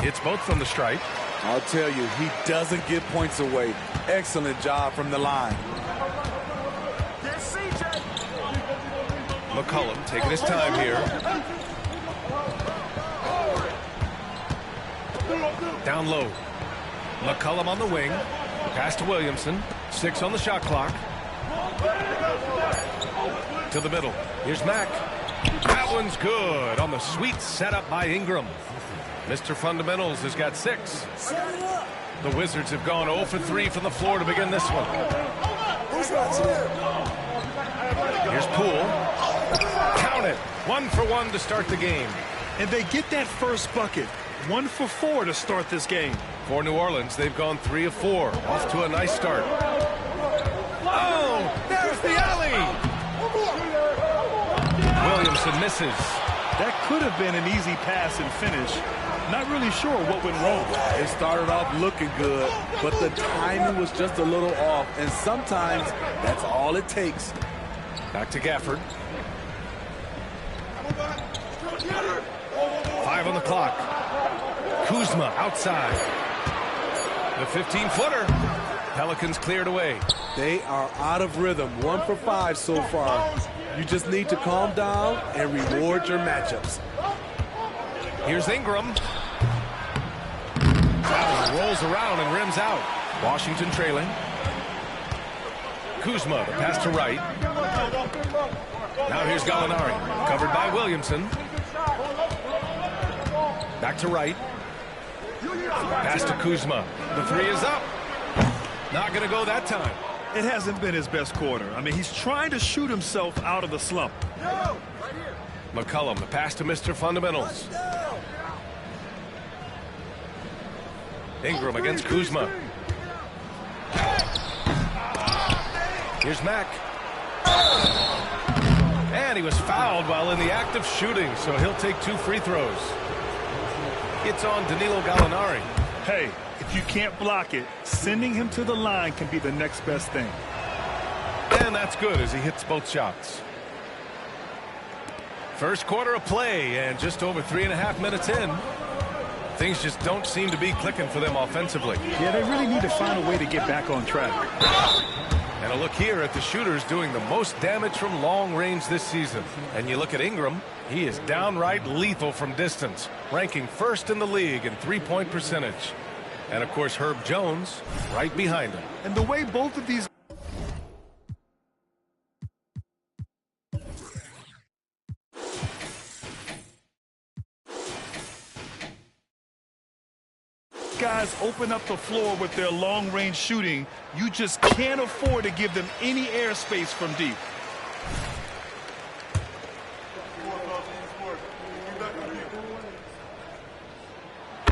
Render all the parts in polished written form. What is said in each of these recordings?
It's both from the stripe. I'll tell you, he doesn't give points away. Excellent job from the line. McCollum taking his time here. Down low. McCollum on the wing. Pass to Williamson. 6 on the shot clock. To the middle. Here's Mack. That one's good on the sweet setup by Ingram. Mr. Fundamentals has got 6. The Wizards have gone 0 for 3 from the floor to begin this one. Here's Poole. Count it. 1 for 1 to start the game. And they get that first bucket. 1 for 4 to start this game. For New Orleans, they've gone 3 of 4. Off to a nice start. Oh, there's the alley. Williamson misses. That could have been an easy pass and finish. Not really sure what went wrong. It started off looking good, but the timing was just a little off, and sometimes that's all it takes. Back to Gafford. 5 on the clock. Kuzma outside. The 15-footer. Pelicans cleared away. They are out of rhythm. 1 for 5 so far. You just need to calm down and reward your matchups. Here's Ingram. Rolls around and rims out. Washington trailing. Kuzma, the pass to right. Now here's Gallinari. Covered by Williamson. Back to right. Pass to Kuzma. The 3 is up. Not going to go that time. It hasn't been his best quarter. I mean, he's trying to shoot himself out of the slump. McCollum, the pass to Mr. Fundamentals. Ingram against Kuzma. Here's Mack. And he was fouled while in the act of shooting, so he'll take 2 free throws. It's on Danilo Gallinari. Hey, if you can't block it, sending him to the line can be the next best thing. And that's good as he hits both shots. First quarter of play, and just over 3.5 minutes in. Things just don't seem to be clicking for them offensively. Yeah, they really need to find a way to get back on track. And a look here at the shooters doing the most damage from long range this season. And you look at Ingram, he is downright lethal from distance, ranking 1st in the league in three-point percentage. And, of course, Herb Jones right behind him. And the way both of these guys open up the floor with their long-range shooting, you just can't afford to give them any airspace from deep.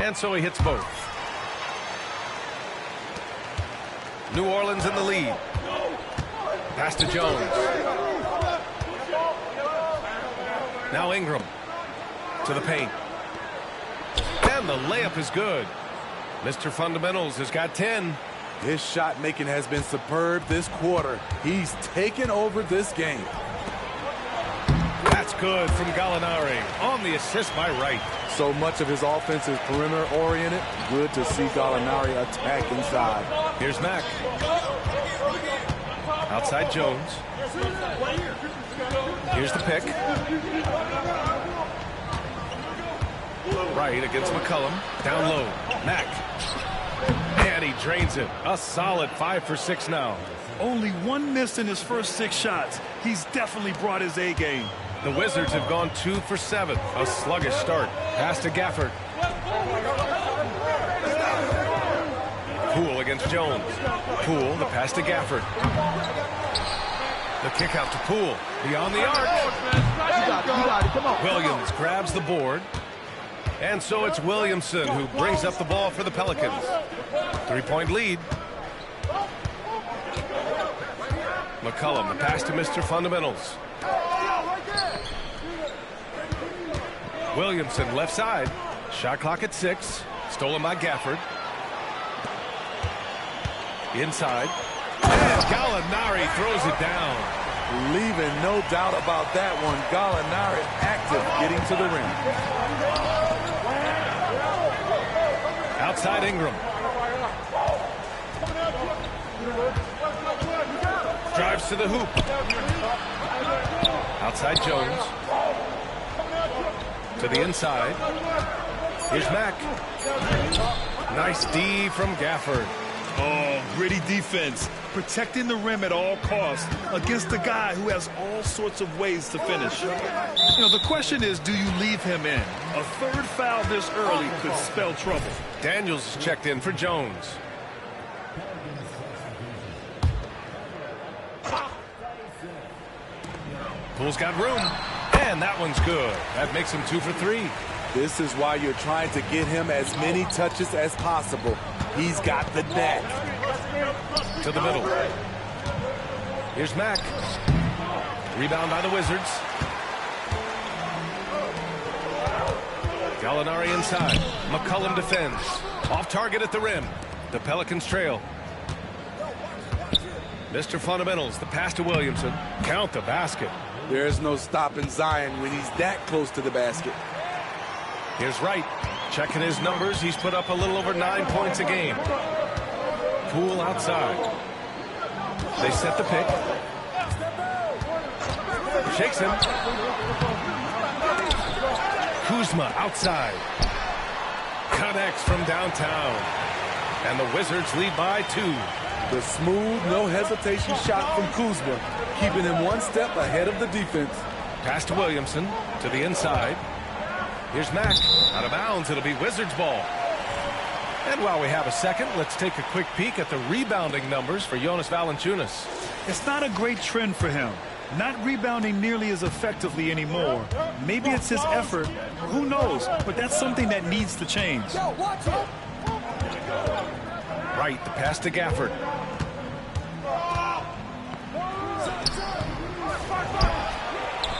And so he hits both. New Orleans in the lead. Pass to Jones. Now Ingram to the paint. And the layup is good. Mr. Fundamentals has got 10. His shot making has been superb this quarter. He's taken over this game. That's good from Gallinari on the assist by Wright. So much of his offense is perimeter oriented. Good to see Gallinari attack inside. Here's Mack. Outside Jones. Here's the pick. Wright against McCollum. Down low. Mack. And he drains it. A solid 5 for 6 now. Only 1 miss in his first 6 shots. He's definitely brought his A game. The Wizards have gone 2 for 7. A sluggish start. Pass to Gafford. Poole against Jones. Poole, the pass to Gafford. The kick out to Poole. Beyond the arc. Williams grabs the board. And so it's Williamson who brings up the ball for the Pelicans. 3-point lead. McCollum, the pass to Mr. Fundamentals. Williamson, left side. Shot clock at 6. Stolen by Gafford. Inside. And Gallinari throws it down. Leaving no doubt about that one. Gallinari active getting to the rim. Outside Ingram. Drives to the hoop. Outside Jones. To the inside. Here's Mack. Nice D from Gafford. Oh, gritty defense. Protecting the rim at all costs against a guy who has all sorts of ways to finish. You know, the question is, do you leave him in? A third foul this early could spell trouble. Daniels is checked in for Jones. Poole's got room. And that one's good. That makes him 2 for 3. This is why you're trying to get him as many touches as possible. He's got the knack. To the middle. Here's Mack. Rebound by the Wizards. Gallinari inside. McCollum defends. Off target at the rim. The Pelicans trail. Mr. Fundamentals, the pass to Williamson. Count the basket. There's no stopping Zion when he's that close to the basket. Here's Wright. Checking his numbers. He's put up a little over 9 points a game. Poole outside. They set the pick. Shakes him. Kuzma outside. Connects from downtown. And the Wizards lead by 2. The smooth, no hesitation shot from Kuzma, keeping him one step ahead of the defense. Pass to Williamson. To the inside. Here's Mack. Out of bounds. It'll be Wizards ball. And while we have a second, let's take a quick peek at the rebounding numbers for Jonas Valanciunas. It's not a great trend for him. Not rebounding nearly as effectively anymore. Maybe it's his effort. Who knows? But that's something that needs to change. Right, the pass to Gafford.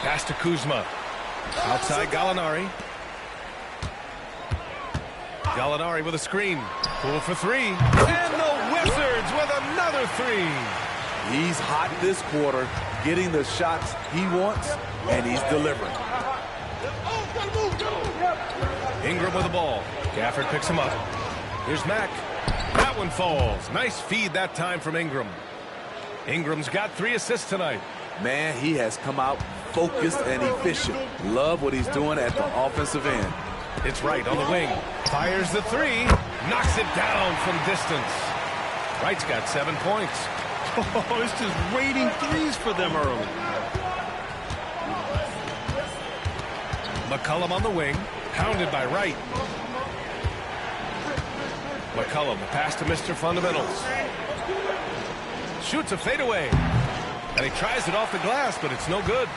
Pass to Kuzma. Outside Gallinari. Gallinari with a screen. Poole for 3. And the Wizards with another 3. He's hot this quarter, getting the shots he wants, and he's delivering. Ingram with the ball. Gafford picks him up. Here's Mack. That one falls. Nice feed that time from Ingram. Ingram's got 3 assists tonight. Man, he has come out focused and efficient. Love what he's doing at the offensive end. It's Wright on the wing. Fires the 3. Knocks it down from distance. Wright's got 7 points. Oh, it's just raining threes for them early. McCollum on the wing. Pounded by Wright. McCollum, the pass to Mr. Fundamentals. Shoots a fadeaway. And he tries it off the glass, but it's no good.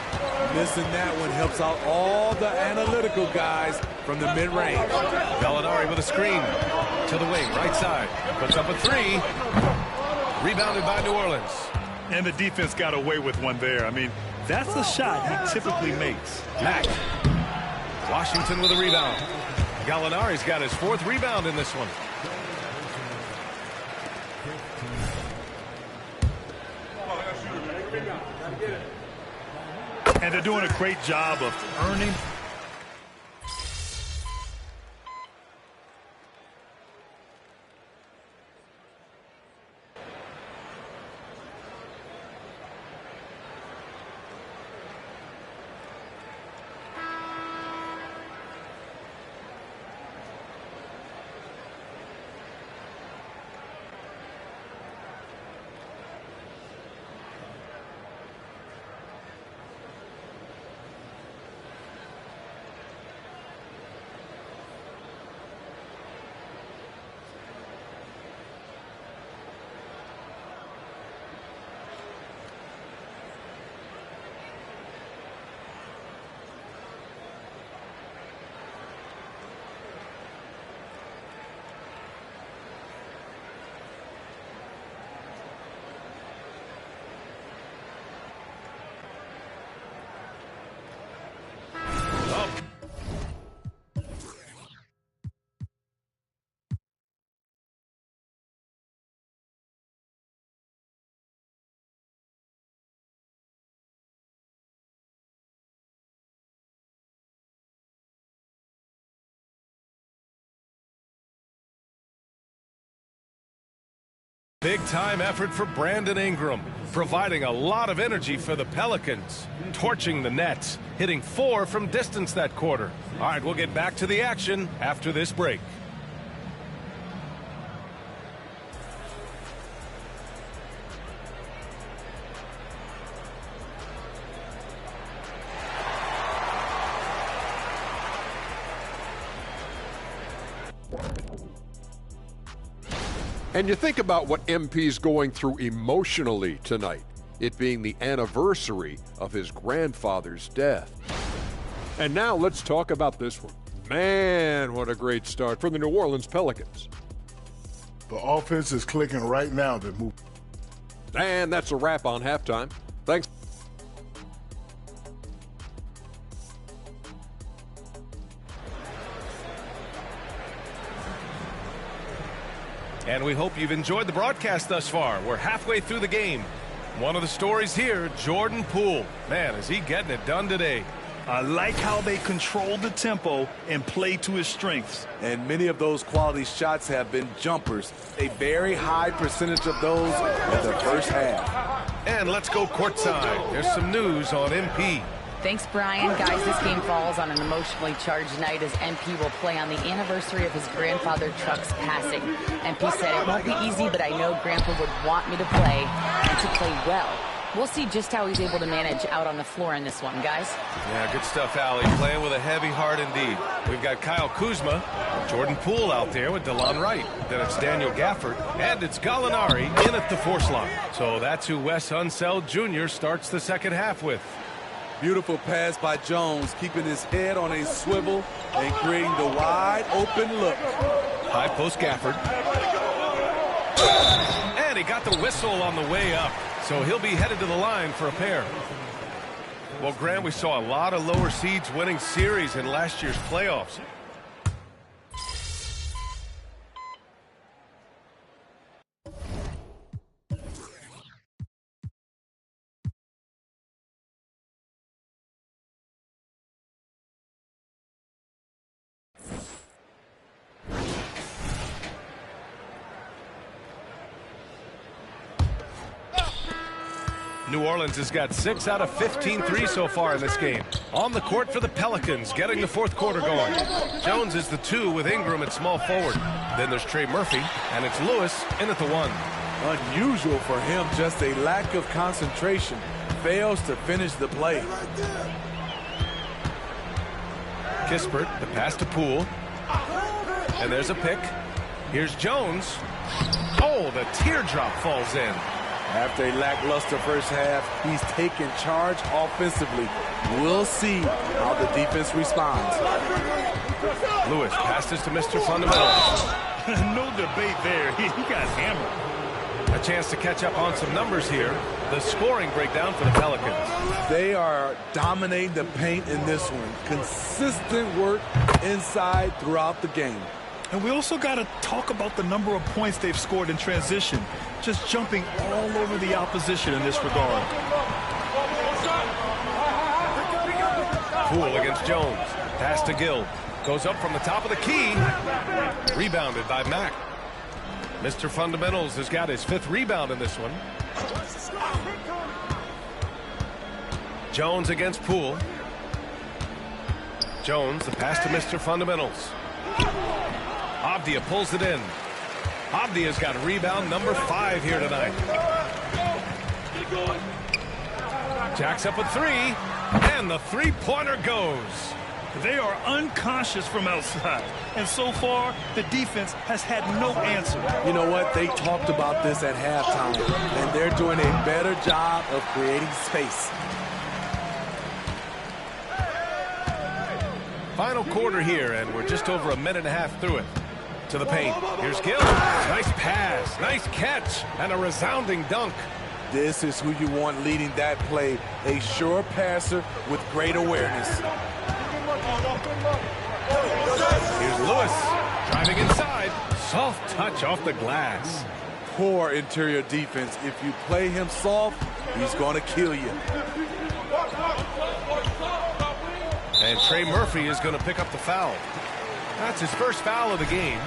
Missing that one helps out all the analytical guys from the mid-range. Gallinari with a screen. To the wing, right side. Puts up a 3. Rebounded by New Orleans. And the defense got away with one there. I mean, that's the shot he typically makes. Mack. Washington with a rebound. Gallinari's got his 4th rebound in this one. And they're doing a great job of earning. Big-time effort for Brandon Ingram, providing a lot of energy for the Pelicans, torching the Nets, hitting 4 from distance that quarter. All right, we'll get back to the action after this break. And you think about what MP's going through emotionally tonight, it being the anniversary of his grandfather's death. And now let's talk about this one. Man, what a great start for the New Orleans Pelicans. The offense is clicking right now to move. And that's a wrap on halftime. Thanks. And we hope you've enjoyed the broadcast thus far. We're halfway through the game. One of the stories here, Jordan Poole. Man, is he getting it done today. I like how they control the tempo and play to his strengths. And many of those quality shots have been jumpers. A very high percentage of those in the first half. And let's go courtside. There's some news on MP. Thanks, Brian. Guys, this game falls on an emotionally charged night as MP will play on the anniversary of his grandfather Chuck's passing. MP said, "It won't be easy, but I know Grandpa would want me to play and to play well." We'll see just how he's able to manage out on the floor in this one, guys. Yeah, good stuff, Allie. Playing with a heavy heart indeed. We've got Kyle Kuzma, Jordan Poole out there with DeLon Wright. Then it's Daniel Gafford, and it's Gallinari in at the 4 slot. So that's who Wes Unseld Jr. starts the second half with. Beautiful pass by Jones, keeping his head on a swivel and creating the wide open look. High post Gafford. And he got the whistle on the way up. So he'll be headed to the line for a pair. Well, Grant, we saw a lot of lower seeds winning series in last year's playoffs. New Orleans has got 6 out of 15 threes so far in this game. On the court for the Pelicans, getting the fourth quarter going. Jones is the 2 with Ingram at small forward. Then there's Trey Murphy, and it's Lewis in at the 1. Unusual for him, just a lack of concentration. Fails to finish the play. Kispert, the pass to Poole. And there's a pick. Here's Jones. Oh, the teardrop falls in. After a lackluster first half, he's taken charge offensively. We'll see how the defense responds. Lewis passes to Mr. Fundamentals. No debate there. He got hammered. A chance to catch up on some numbers here. The scoring breakdown for the Pelicans. They are dominating the paint in this one. Consistent work inside throughout the game. And we also got to talk about the number of points they've scored in transition. Just jumping all over the opposition in this regard. Poole against Jones. Pass to Gill. Goes up from the top of the key. Rebounded by Mack. Mr. Fundamentals has got his 5th rebound in this one. Jones against Poole. Jones, the pass to Mr. Fundamentals. Avdia pulls it in. Avdia's got rebound number 5 here tonight. Jacks up with 3, and the 3-pointer goes. They are unconscious from outside, and so far the defense has had no answer. You know what? They talked about this at halftime, and they're doing a better job of creating space. Final quarter here, and we're just over a minute and a half through it. To the paint. Here's Gill. Nice pass, nice catch, and a resounding dunk. This is who you want leading that play. A sure passer with great awareness. Here's Lewis driving inside. Soft touch off the glass. Poor interior defense. If you play him soft, he's going to kill you. And Trey Murphy is going to pick up the foul. That's his first foul of the game.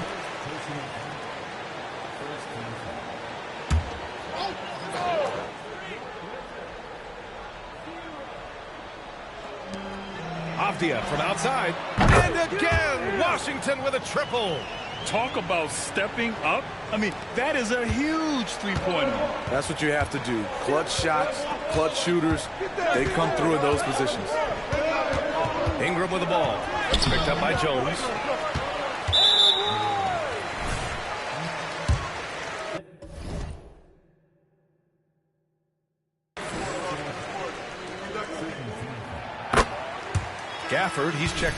Avdia from outside. And again, Washington with a triple. Talk about stepping up. I mean, that is a huge three-pointer. That's what you have to do. Clutch shots, clutch shooters, they come through in those positions. Ingram with the ball. Picked up by Jones. Gafford, he's checked.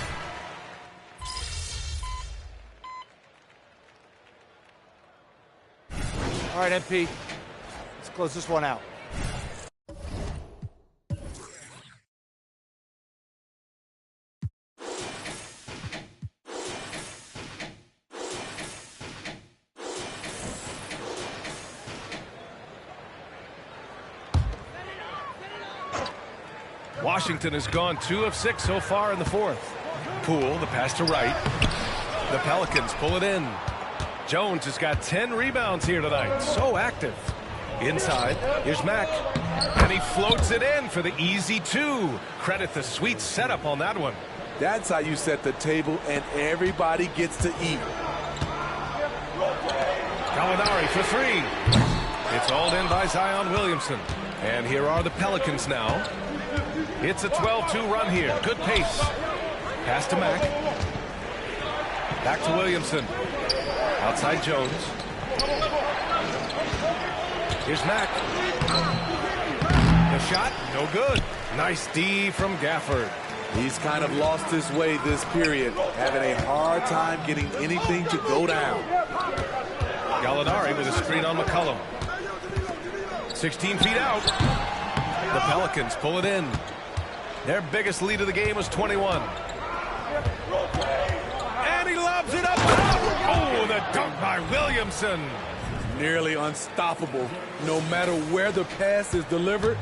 All right, MP. Let's close this one out. Washington has gone 2 of 6 so far in the fourth. Poole, the pass to Wright. The Pelicans pull it in. Jones has got 10 rebounds here tonight. So active. Inside, here's Mack. And he floats it in for the easy 2. Credit the sweet setup on that one. That's how you set the table, and everybody gets to eat. Gallinari for 3. It's hauled in by Zion Williamson. And here are the Pelicans now. It's a 12-2 run here. Good pace. Pass to Mack. Back to Williamson. Outside Jones. Here's Mack. The shot, no good. Nice D from Gafford. He's kind of lost his way this period, having a hard time getting anything to go down. Gallinari with a screen on McCollum. 16 feet out. The Pelicans pull it in. Their biggest lead of the game was 21. And he lobs it up. Oh, the dunk by Williamson. Nearly unstoppable. No matter where the pass is delivered,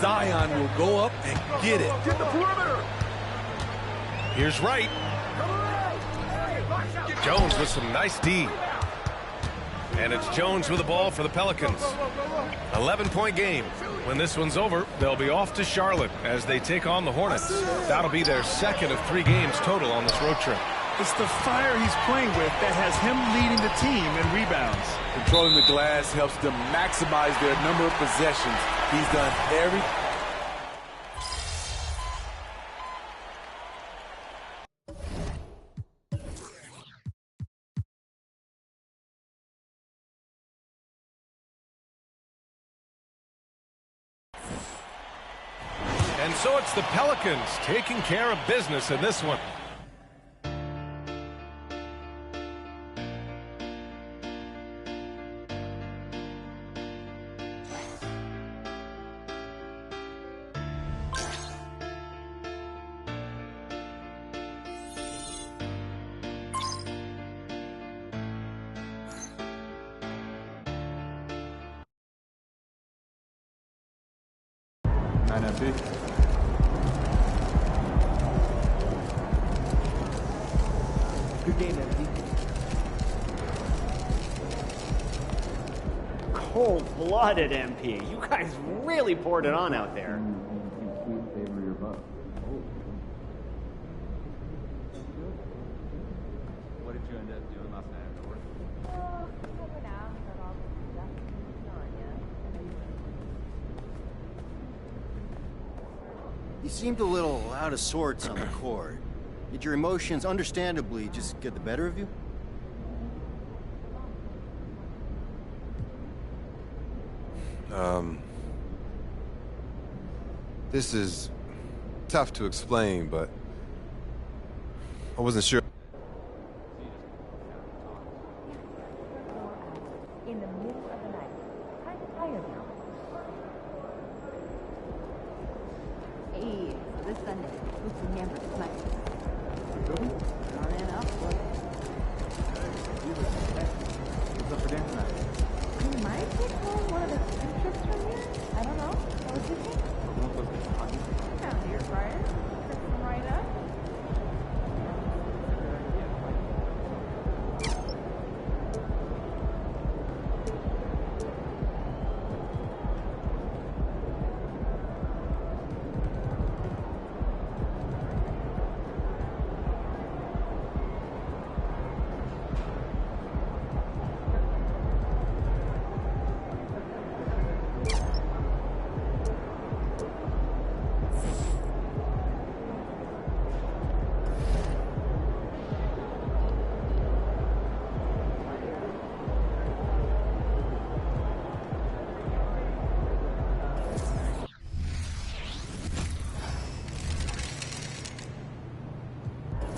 Zion will go up and get it. Get the perimeter. Here's Wright. Jones with some nice D. And it's Jones with the ball for the Pelicans. 11-point game. When this one's over, they'll be off to Charlotte as they take on the Hornets. That'll be their second of 3 games total on this road trip. It's the fire he's playing with that has him leading the team in rebounds. Controlling the glass helps them maximize their number of possessions. He's done every... And so it's the Pelicans taking care of business in this one. Good game, MP. Cold-blooded, MP. You guys really poured it on out there. What did you end up doing last night afterwards? You seemed a little out of sorts on the court. Did your emotions, understandably, just get the better of you? This is tough to explain, but I wasn't sure. In the middle of the night. Kind of tired now. Hey, so this Sunday, let's remember tonight. On and up, boy. What's up for dinner tonight? You might take home one of the pictures from here. I don't know. What was you think? Down here, Brian. Pick them right up.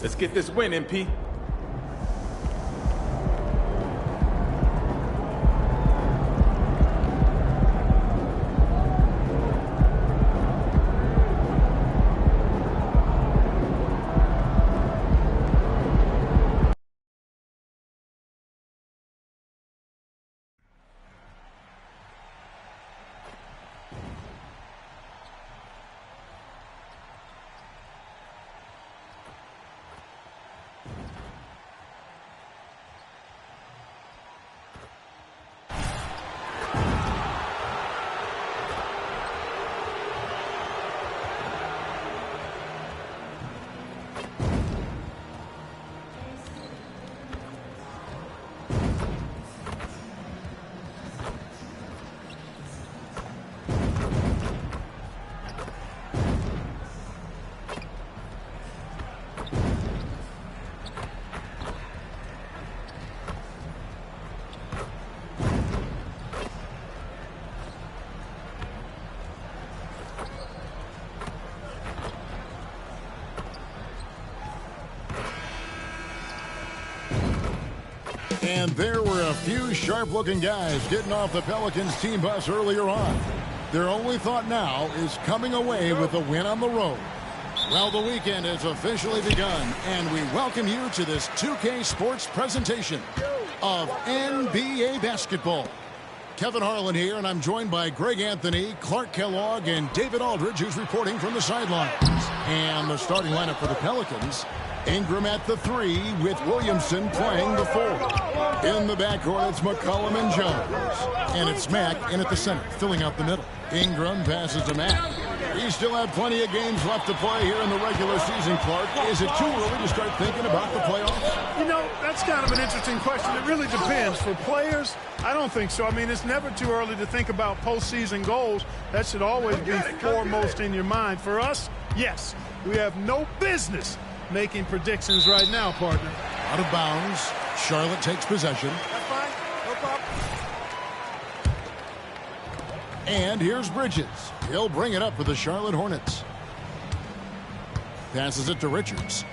Let's get this win, MP. And there were a few sharp-looking guys getting off the Pelicans team bus earlier on. Their only thought now is coming away with a win on the road. Well, the weekend has officially begun, and we welcome you to this 2K Sports presentation of NBA basketball. Kevin Harlan here, and I'm joined by Greg Anthony, Clark Kellogg, and David Aldridge, who's reporting from the sidelines. And the starting lineup for the Pelicans: Ingram at the 3 with Williamson playing the 4. In the backcourt, it's McCollum and Jones. And it's Mack in at the center, filling out the middle. Ingram passes to Mack. We still have plenty of games left to play here in the regular season, Clark. Is it too early to start thinking about the playoffs? You know, that's kind of an interesting question. It really depends. For players, I don't think so. I mean, it's never too early to think about postseason goals. That should always be foremost in your mind. For us, yes, we have no business making predictions right now, partner. Out of bounds. Charlotte takes possession. That's fine. No problem. And here's Bridges. He'll bring it up for the Charlotte Hornets. Passes it to Richards.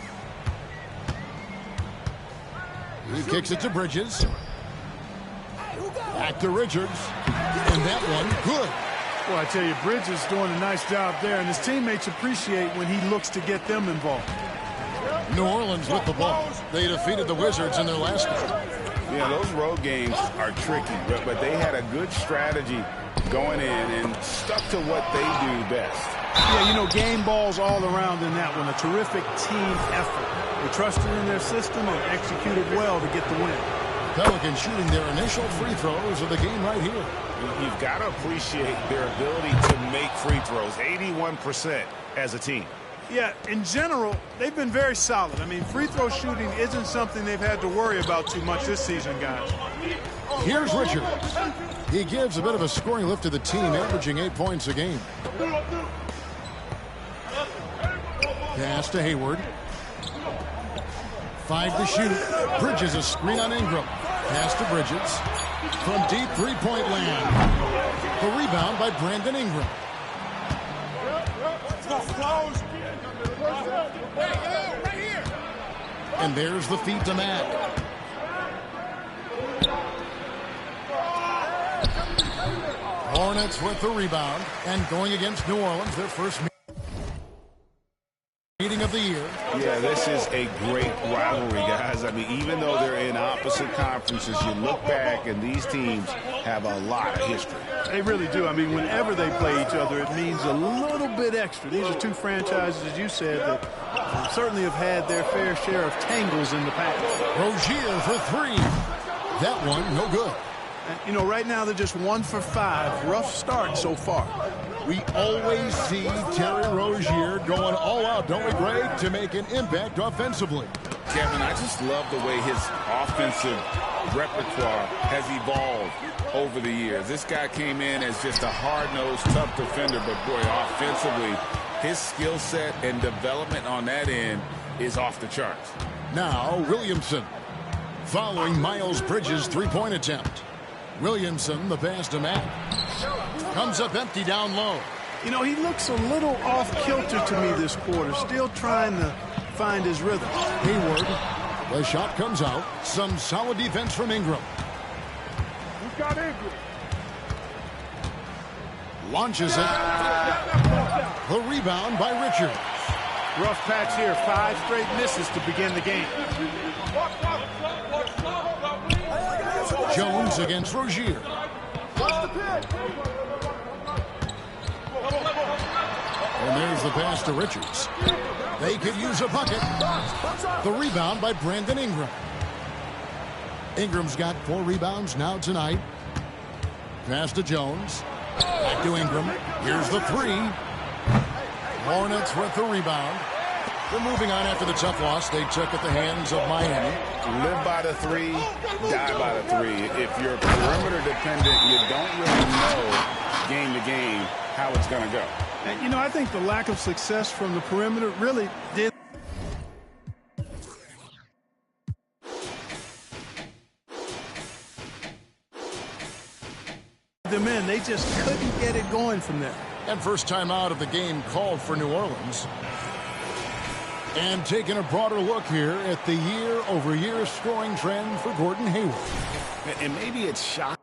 He kicks it to Bridges. Back to Richards. And that one, good. Well, I tell you, Bridges doing a nice job there, and his teammates appreciate when he looks to get them involved. New Orleans with the ball. They defeated the Wizards in their last game. Yeah, those road games are tricky, but they had a good strategy going in and stuck to what they do best. Yeah, you know, game balls all around in that one. A terrific team effort. They trusted in their system and executed well to get the win. Pelicans shooting their initial free throws of the game right here. You've got to appreciate their ability to make free throws, 81% as a team. Yeah, in general, they've been very solid. I mean, free throw shooting isn't something they've had to worry about too much this season, guys. Here's Richards. He gives a bit of a scoring lift to the team, averaging 8 points a game. Pass to Hayward. 5 to shoot. Bridges a screen on Ingram. Pass to Bridges. From deep three-point land. The rebound by Brandon Ingram. And there's the feed to Mack. Hornets with the rebound and going against New Orleans, their first meeting of the year. Yeah, this is a great rivalry, guys. I mean, even though they're in opposite conferences, you look back and these teams have a lot of history. They really do. I mean, whenever they play each other, it means a little bit extra. These are two franchises, as you said, that certainly have had their fair share of tangles in the past. Rozier for 3. That one, no good. And, you know, right now they're just 1 for 5. Rough start so far. We always see Terry Rozier going all out, don't we, Greg, to make an impact offensively. Kevin, I just love the way his offensive repertoire has evolved over the years. This guy came in as just a hard-nosed, tough defender, but boy, offensively, his skill set and development on that end is off the charts. Now, Williamson, following Miles Bridges' three-point attempt. Williamson, the pass to Mack. Comes up empty down low. You know, he looks a little off-kilter to me this quarter, still trying to find his rhythm. Hayward. The shot comes out. Some solid defense from Ingram. Who's got Ingram? Launches it. The rebound by Richards. Rough patch here. 5 straight misses to begin the game. Jones against Rozier. And there's the pass to Richards. They could use a bucket. The rebound by Brandon Ingram. Ingram's got 4 rebounds now tonight. Pass to Jones. Back to Ingram. Here's the 3. Hornets with the rebound. They're moving on after the tough loss they took at the hands of Miami. Live by the 3, die by the 3. If you're perimeter dependent, you don't really know game to game how it's going to go. And, you know, I think the lack of success from the perimeter really did. Them in. They just couldn't get it going from there. And first time out of the game called for New Orleans. And taking a broader look here at the year-over-year scoring trend for Gordon Hayward. And maybe it's shocking.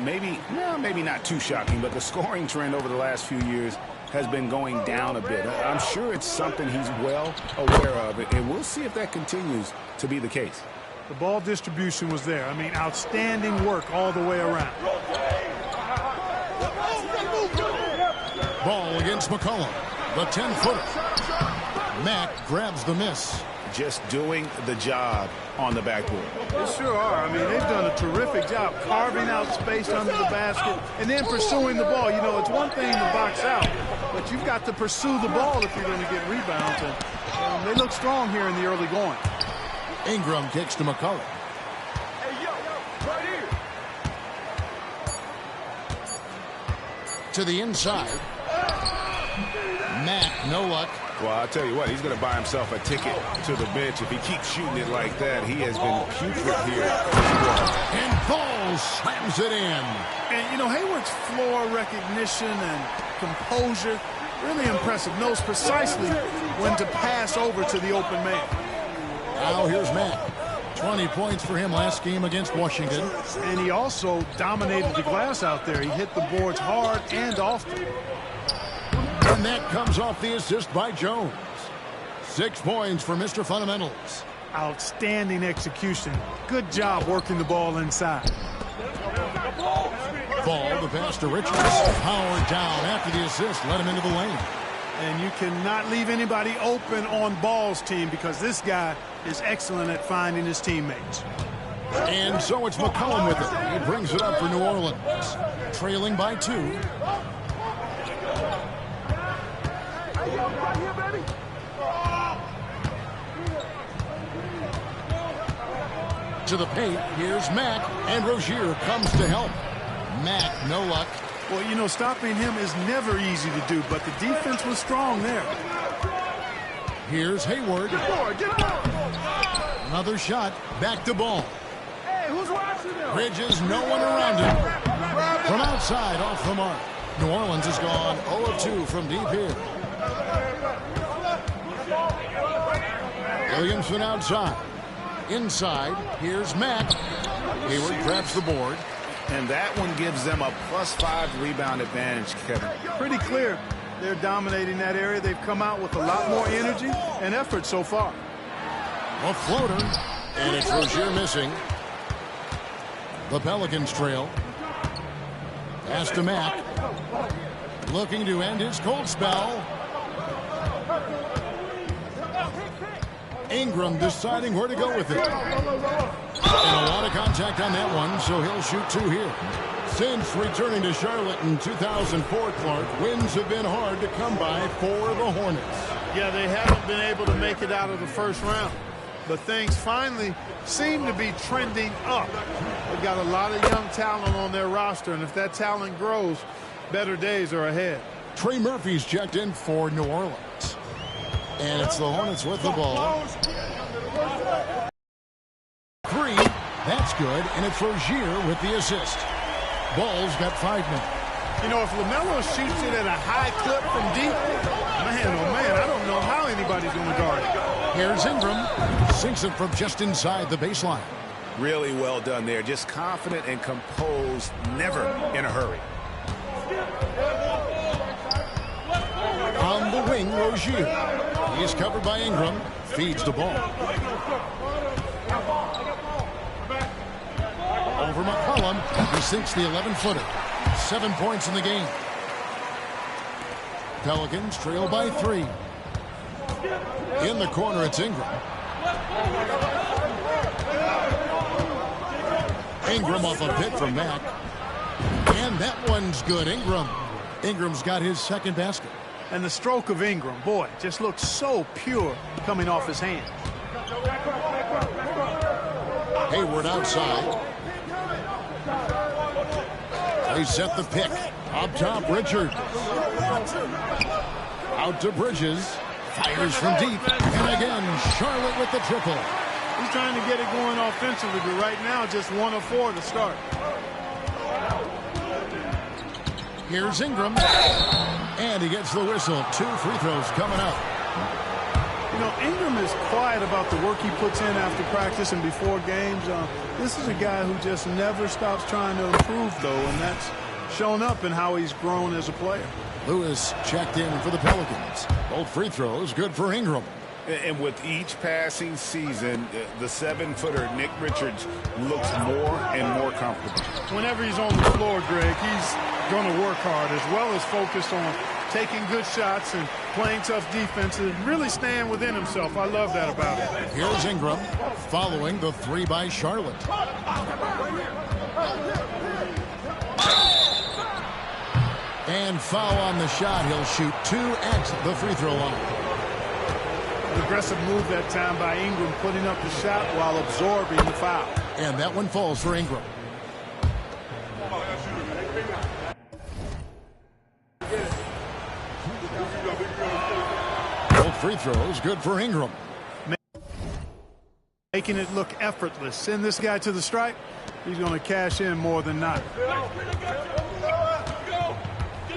Maybe not too shocking, but the scoring trend over the last few years has been going down a bit. I'm sure it's something he's well aware of, and we'll see if that continues to be the case. The ball distribution was there. I mean, outstanding work all the way around. Ball against McCollum. The 10-footer. Mack grabs the miss. Just doing the job on the backboard. They sure are. I mean, they've done a terrific job carving out space under the basket and then pursuing the ball. You know, it's one thing to box out, but you've got to pursue the ball if you're going to get rebounds. And they look strong here in the early going. Ingram kicks to McCollum. To the inside. Mack, no luck. Well, I'll tell you what, he's going to buy himself a ticket to the bench. If he keeps shooting it like that, he has been putrid here. And Ball slams it in. And, you know, Hayward's floor recognition and composure, really impressive. Knows precisely when to pass over to the open man. Now here's Mack. 20 points for him last game against Washington. And he also dominated the glass out there. He hit the boards hard and often. And that comes off the assist by Jones. 6 points for Mr. Fundamentals. Outstanding execution. Good job working the ball inside. Ball, the pass to Richards. Powered down after the assist. Let him into the lane. And you cannot leave anybody open on Ball's team because this guy is excellent at finding his teammates. And so it's McCollum with it. He brings it up for New Orleans. Trailing by 2. To the paint, here's Mack, and Rozier comes to help. Mack, no luck. Well, you know, stopping him is never easy to do, but the defense was strong there. Here's Hayward. Another shot, back to Ball. Hey, who's watching him? Bridges, no one around him. From outside, off the mark. New Orleans has gone 0 of 2 from deep here. Williamson outside. Inside, here's Mack. Hayward grabs the board. And that one gives them a +5 rebound advantage, Kevin. Pretty clear. They're dominating that area. They've come out with a lot more energy and effort so far. A floater. And it's Rozier missing. The Pelicans trail. Pass to Mack. Looking to end his cold spell. Ingram deciding where to go with it. And a lot of contact on that one, so he'll shoot 2 here. Since returning to Charlotte in 2004, Clark, wins have been hard to come by for the Hornets. Yeah, they haven't been able to make it out of the first round. But things finally seem to be trending up. They've got a lot of young talent on their roster, and if that talent grows, better days are ahead. Trey Murphy's checked in for New Orleans. And it's the Hornets with the ball. 3, that's good, and it's Rozier with the assist. Bulls got 5 men. You know, if LaMelo shoots it at a high clip from deep, man, oh man, I don't know how anybody's going to guard it. Here's Ingram. Sinks it from just inside the baseline. Really well done there. Just confident and composed, never in a hurry. On the wing, Rozier. He's covered by Ingram. Feeds the ball. Over McCollum. He sinks the 11-footer. 7 points in the game. Pelicans trail by 3. In the corner, it's Ingram. Ingram off a pick from Mack. And that one's good. Ingram's got his second basket. And the stroke of Ingram, boy, just looks so pure coming off his hand. Hayward outside. They set the pick. Up top, Richard. Out to Bridges. Fires from deep. And again, Charlotte with the triple. He's trying to get it going offensively, but right now, just 1 of 4 to start. Here's Ingram. And he gets the whistle. 2 free throws coming up. You know, Ingram is quiet about the work he puts in after practice and before games. This is a guy who just never stops trying to improve, though, and that's shown up in how he's grown as a player. Lewis checked in for the Pelicans. Both free throws good for Ingram. And with each passing season, the 7-footer, Nick Richards, looks more and more comfortable. Whenever he's on the floor, Greg, he's going to work hard as well as focus on taking good shots and playing tough defense and really staying within himself. I love that about him. Here's Ingram following the 3 by Charlotte. And foul on the shot. He'll shoot 2 at the free throw line. Aggressive move that time by Ingram, putting up the shot while absorbing the foul. And that one falls for Ingram. Both free throws good for Ingram. Making it look effortless. Send this guy to the stripe. He's going to cash in more than not.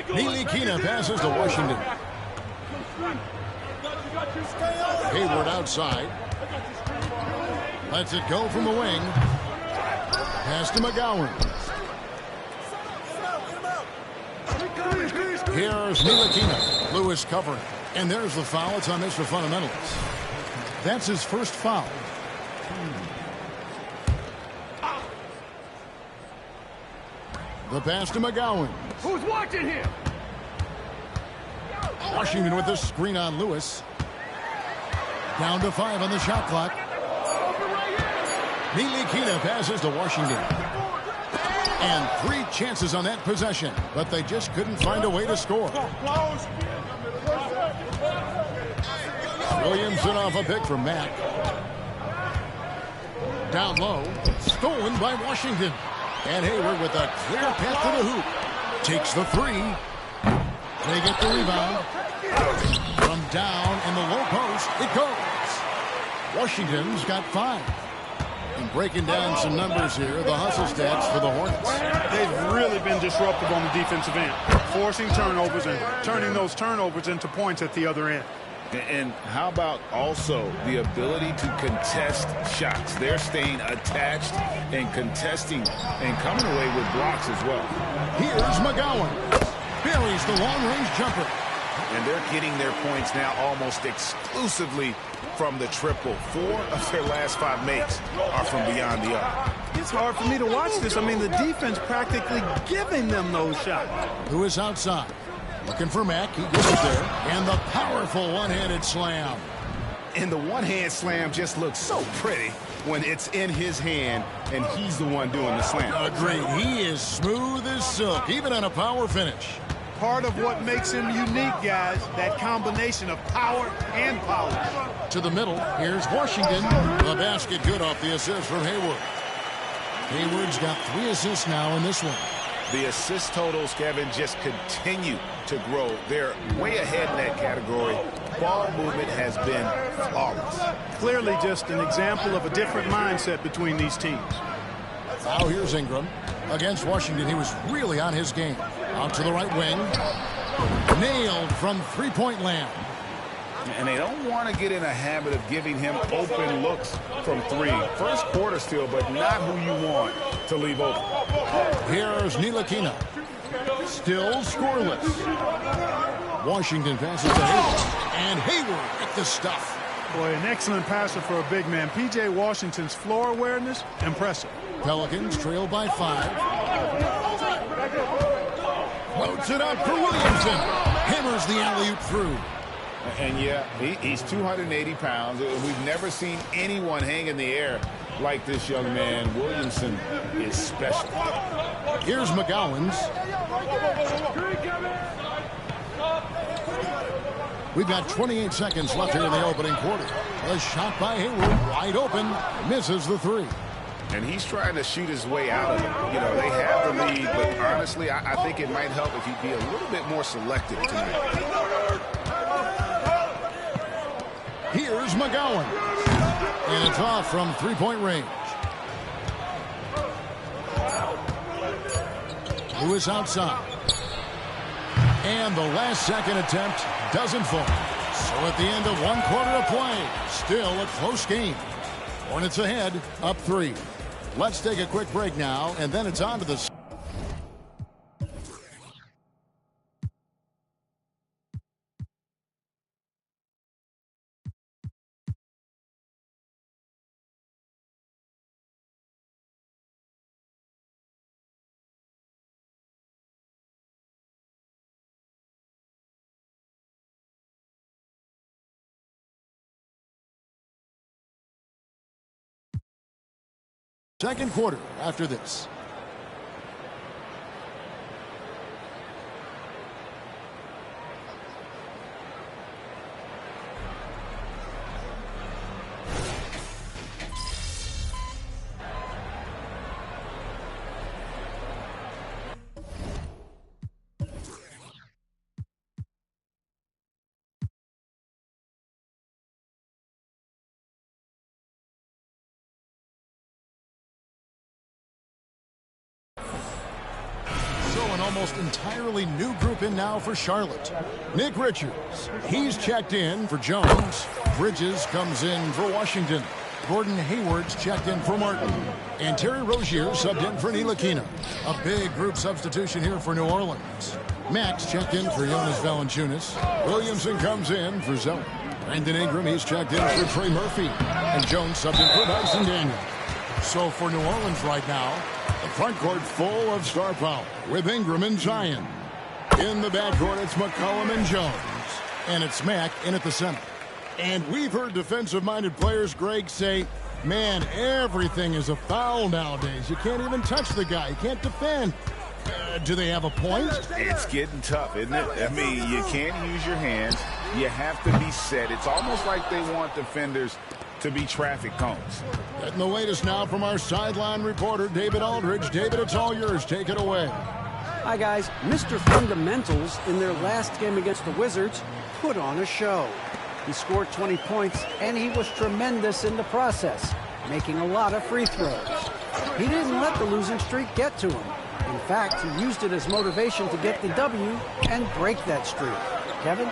Ntilikina passes to Washington. Hayward outside. Lets it go from the wing. Pass to McGowan. Here's Ntilikina. Lewis covering. And there's the foul. It's on Mr. Fundamentals. That's his first foul. The pass to McGowan. Who's watching here? Washington with the screen on Lewis. Down to 5 on the shot clock. Ntilikina passes to Washington. And 3 chances on that possession, but they just couldn't find a way to score. Williamson off a pick from Mack. Down low. Stolen by Washington. And Hayward with a clear path to the hoop. Takes the 3. They get the rebound. From down in the low post, it goes. Washington's got 5. And breaking down some numbers here, the hustle stats for the Hornets. They've really been disruptive on the defensive end, forcing turnovers and turning those turnovers into points at the other end. And how about also the ability to contest shots? They're staying attached and contesting and coming away with blocks as well. Here's McGowan. Buries the long-range jumper. And they're getting their points now almost exclusively from the triple. 4 of their last 5 makes are from beyond the arc. It's hard for me to watch this. I mean, the defense practically giving them those shots. Who is outside? Looking for Mack. He gets it there. And the powerful one-handed slam. And the one-hand slam just looks so pretty. when it's in his hand and he's the one doing the slam. Agreed. He is smooth as silk, even on a power finish. Part of what makes him unique, guys, that combination of power and polish. To the middle, here's Washington. The basket good off the assist from Hayward. Hayward's got 3 assists now in this one. The assist totals, Kevin, just continue to grow. They're way ahead in that category. Ball movement has been flawless. Clearly just an example of a different mindset between these teams. Now here's Ingram. Against Washington, he was really on his game. Out to the right wing. Nailed from three-point land. And they don't want to get in a habit of giving him open looks from 3. First quarter still, but not who you want to leave open. Here's Ntilikina. Still scoreless. Washington passes to Hayward. And Hayward with the stuff. Boy, an excellent passer for a big man. P.J. Washington's floor awareness, impressive. Pelicans trail by 5. Floats it up for Williamson. Hammers the alley-oop through. And yeah, he's 280 pounds. We've never seen anyone hang in the air like this young man. Williamson is special. Here's McGowan's. We've got 28 seconds left here in the opening quarter. A shot by Hayward, wide open, misses the 3. And he's trying to shoot his way out of it. You know, they have the lead, but honestly, I think it might help if he'd be a little bit more selective tonight. Here's McGowan. And it's off from three-point range. Lewis outside. And the last second attempt doesn't fall. So at the end of 1 quarter of play, still a close game. Hornets ahead, up 3. Let's take a quick break now, and then it's on to the... Second quarter after this. Almost entirely new group in now for Charlotte. Nick Richards, he's checked in for Jones. Bridges comes in for Washington. Gordon Hayward's checked in for Martin. And Terry Rozier subbed in for Ntilikina. A big group substitution here for New Orleans. Max checked in for Jonas Valanciunas. Williamson comes in for Zeller. Brandon Ingram, he's checked in for Trey Murphy. And Jones subbed in for Dyson Daniel. So for New Orleans right now, the front court full of star power with Ingram and Zion. In the backcourt, it's McCollum and Jones. And it's Mack in at the center. And we've heard defensive-minded players, Greg, say, man, everything is a foul nowadays. You can't even touch the guy. You can't defend. Do they have a point? It's getting tough, isn't it? I mean, you can't use your hands. You have to be set. It's almost like they want defenders to be traffic cones. Getting the latest now from our sideline reporter, David Aldridge. David, it's all yours. Take it away. Hi, guys. Mr. Fundamentals, in their last game against the Wizards, put on a show. He scored 20 points, and he was tremendous in the process, making a lot of free throws. He didn't let the losing streak get to him. In fact, he used it as motivation to get the W and break that streak. Kevin?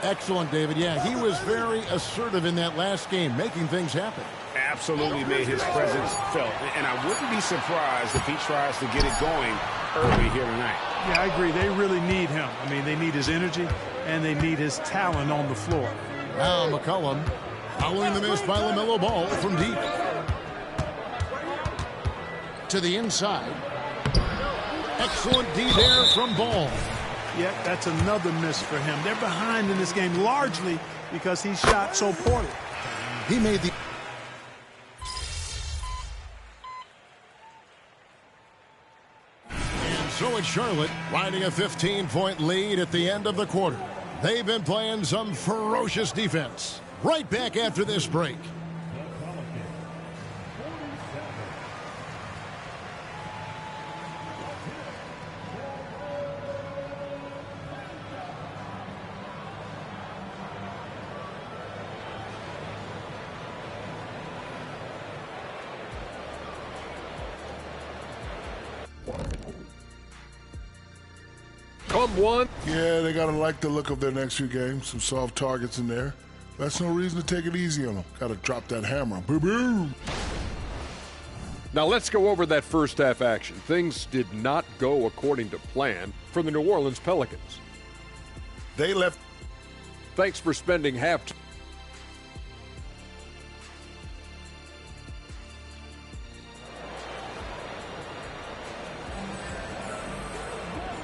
Excellent, David. Yeah, he was very assertive in that last game, making things happen. Absolutely made his presence felt. And I wouldn't be surprised if he tries to get it going early here tonight. Yeah, I agree. They really need him. I mean, they need his energy, and they need his talent on the floor. Now McCollum following the miss by LaMelo Ball from deep. To the inside. Excellent D there from Ball. Yeah, that's another miss for him. They're behind in this game largely because he shot so poorly. He made the... it's Charlotte riding a 15-point lead at the end of the quarter. They've been playing some ferocious defense. Right back after this break. Come one. Yeah, they got to like the look of their next few games. Some soft targets in there. That's no reason to take it easy on them. Got to drop that hammer. Boom. Now let's go over that first half action. Things did not go according to plan for the New Orleans Pelicans. They left. Thanks for spending half.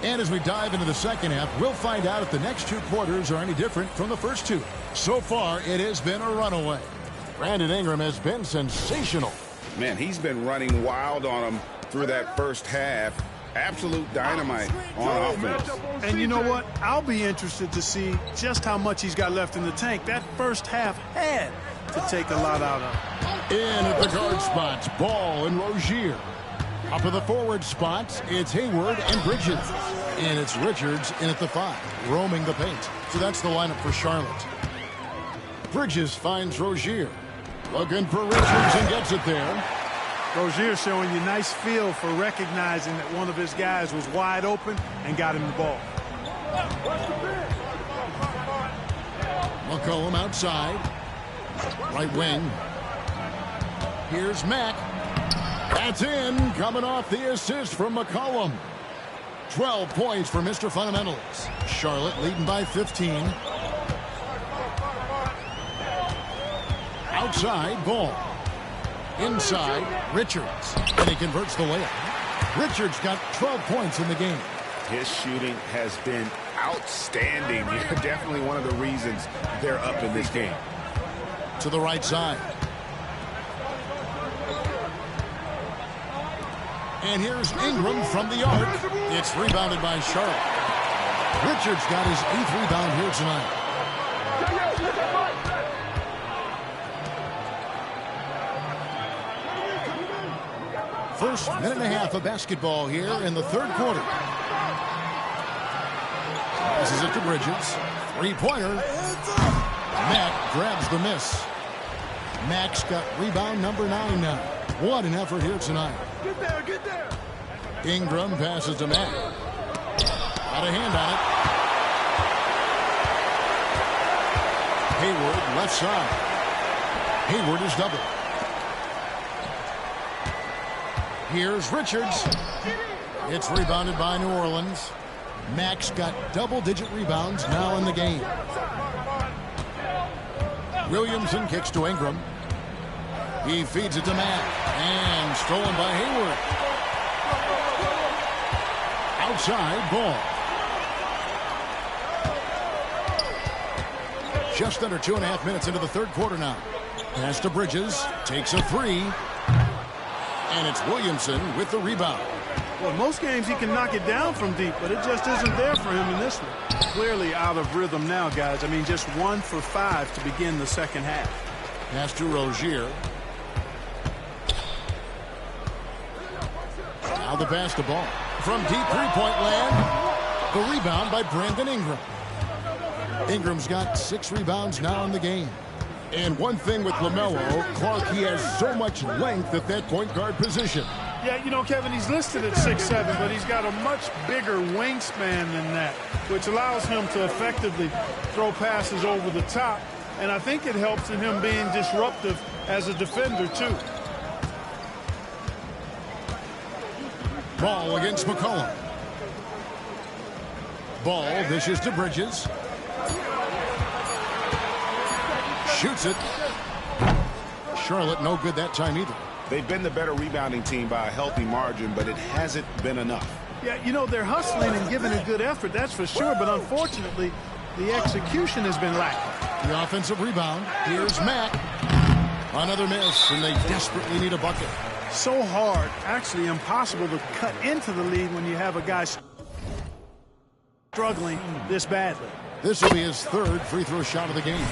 And as we dive into the second half, we'll find out if the next two quarters are any different from the first two. So far, it has been a runaway. Brandon Ingram has been sensational. Man, he's been running wild on him through that first half. Absolute dynamite on offense. And you know what? I'll be interested to see just how much he's got left in the tank. That first half had to take a lot out of him. In at the guard spots, Ball and Rozier. Up at the forward spots, it's Hayward and Bridges. And it's Richards in at the 5, roaming the paint. So that's the lineup for Charlotte. Bridges finds Rozier. Looking for Richards and gets it there. Rozier showing you nice feel for recognizing that one of his guys was wide open and got him the ball. McCollum outside. Right wing. Here's Mack. That's in, coming off the assist from McCollum. 12 points for Mr. Fundamentals. Charlotte leading by 15. Outside, Ball. Inside, Richards. And he converts the layup. Richards got 12 points in the game. His shooting has been outstanding. Definitely one of the reasons they're up in this game. To the right side. And here's Ingram from the arc. It's rebounded by Charlotte. Richards got his 8th rebound here tonight. First minute and a half of basketball here in the third quarter. This is it to Bridges. Three-pointer. Mack grabs the miss. Mack's got rebound number 9 now. What an effort here tonight. Get there, get there. Ingram passes to Mack. Got a hand on it. Hayward left side. Hayward is double. Here's Richards. It's rebounded by New Orleans. Mack's got double-digit rebounds now in the game. Williamson kicks to Ingram. He feeds it to Mack. And stolen by Hayward. Outside, Ball. Just under 2.5 minutes into the third quarter now. Pass to Bridges. Takes a 3. And it's Williamson with the rebound. Well, most games he can knock it down from deep, but it just isn't there for him in this one. Clearly out of rhythm now, guys. I mean, just 1 for 5 to begin the second half. Pass to Rozier. Now the pass to Ball. From deep three-point land, the rebound by Brandon Ingram. Ingram's got 6 rebounds now in the game. And one thing with LaMelo, Clark, he has so much length at that point guard position. Yeah, you know, Kevin, he's listed at 6'7", but he's got a much bigger wingspan than that, which allows him to effectively throw passes over the top. And I think it helps in him being disruptive as a defender, too. Ball against McCollum. Ball dishes to Bridges. Shoots it. Charlotte no good that time either. They've been the better rebounding team by a healthy margin, but it hasn't been enough. Yeah, you know, they're hustling and giving a good effort, that's for sure, but unfortunately, the execution has been lacking. The offensive rebound. Here's Mack. Another miss, and they desperately need a bucket. So hard, actually impossible to cut into the lead when you have a guy struggling this badly. This will be his third free throw shot of the game.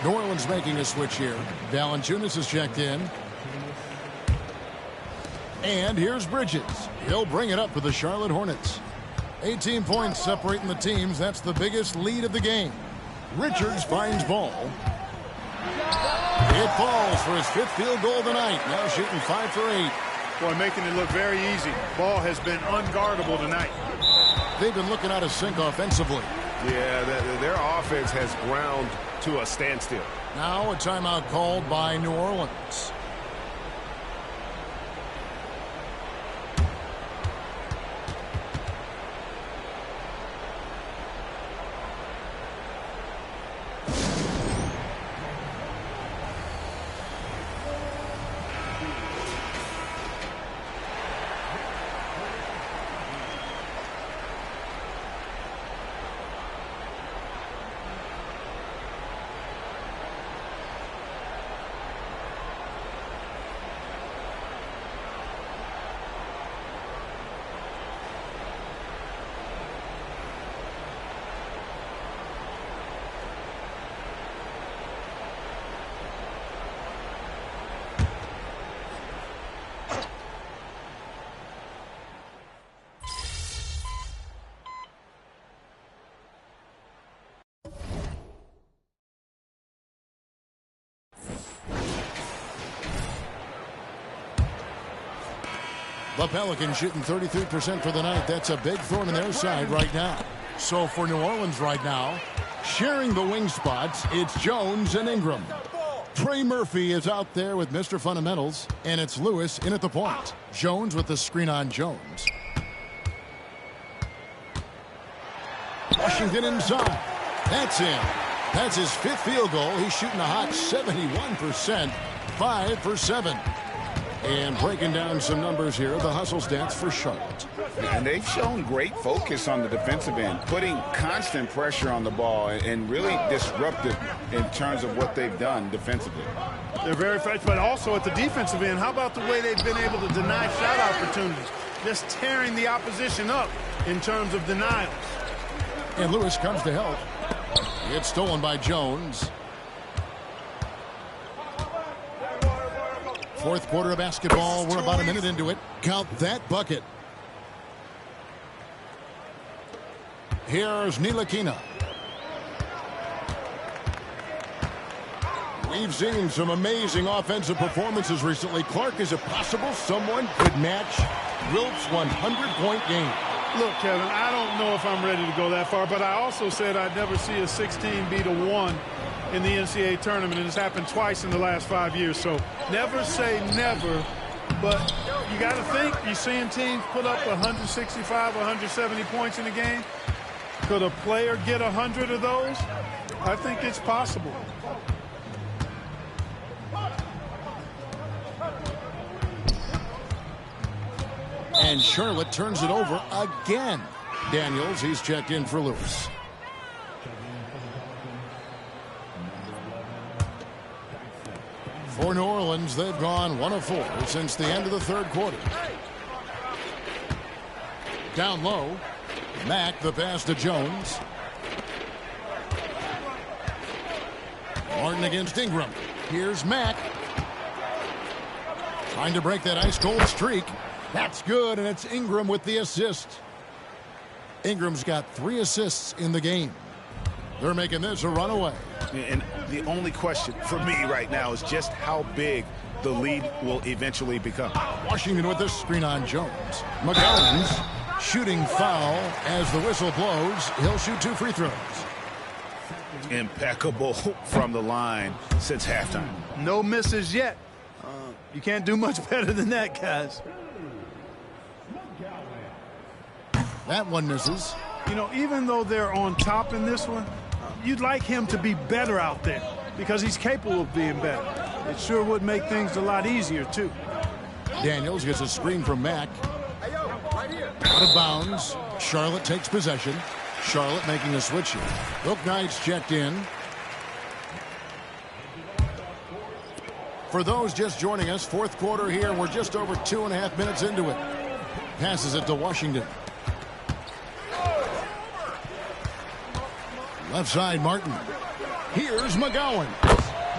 New Orleans making a switch here. Valanciunas is checked in. And here's Bridges. He'll bring it up for the Charlotte Hornets. 18 points separating the teams. That's the biggest lead of the game. Richards finds ball. It falls for his 5th field goal tonight. Now shooting 5 for 8. Boy, making it look very easy. Ball has been unguardable tonight. They've been looking out of sync offensively. Yeah, their offense has ground to a standstill. Now a timeout called by New Orleans. The Pelicans shooting 33% for the night. That's a big thorn in their side right now. So for New Orleans right now, sharing the wing spots, it's Jones and Ingram. Trey Murphy is out there with Mr. Fundamentals, and it's Lewis in at the point. Jones with the screen on Jones. Washington inside. That's in. That's his 5th field goal. He's shooting a hot 71%, 5 for 7. And breaking down some numbers here, the hustle stats for Charlotte. And they've shown great focus on the defensive end, putting constant pressure on the ball and really disruptive in terms of what they've done defensively. They're very fresh, but also at the defensive end, how about the way they've been able to deny shot opportunities? Just tearing the opposition up in terms of denials. And Lewis comes to help. It's stolen by Jones. 4th quarter of basketball. We're about a minute into it. Count that bucket. Here's Ntilikina. We've seen some amazing offensive performances recently. Clark, is it possible someone could match Wilt's 100-point game? Look, Kevin, I don't know if I'm ready to go that far, but I also said I'd never see a 16 beat a 1 in the NCAA tournament, and it's happened twice in the last 5 years. So never say never, but you got to think, you're seeing teams put up 165, 170 points in a game. Could a player get 100 of those? I think it's possible. And Charlotte turns it over again. Daniels, he's checked in for Lewis. For New Orleans, they've gone 1 of 4 since the end of the 3rd quarter. Down low, Mack, the pass to Jones. Martin against Ingram. Here's Mack. Trying to break that ice-cold streak. That's good, and it's Ingram with the assist. Ingram's got 3 assists in the game. They're making this a runaway. And the only question for me right now is just how big the lead will eventually become. Washington with this screen on Jones. McCollum's shooting foul as the whistle blows. He'll shoot 2 free throws. Impeccable from the line since halftime. No misses yet. You can't do much better than that, guys. That one misses. You know, even though they're on top in this one, you'd like him to be better out there because he's capable of being better. It sure would make things a lot easier, too. Daniels gets a screen from Mack. Out of bounds. Charlotte takes possession. Charlotte making a switch here. Bouknight's checked in. For those just joining us, 4th quarter here. We're just over 2.5 minutes into it. Passes it to Washington. Left side, Martin. Here's McGowan.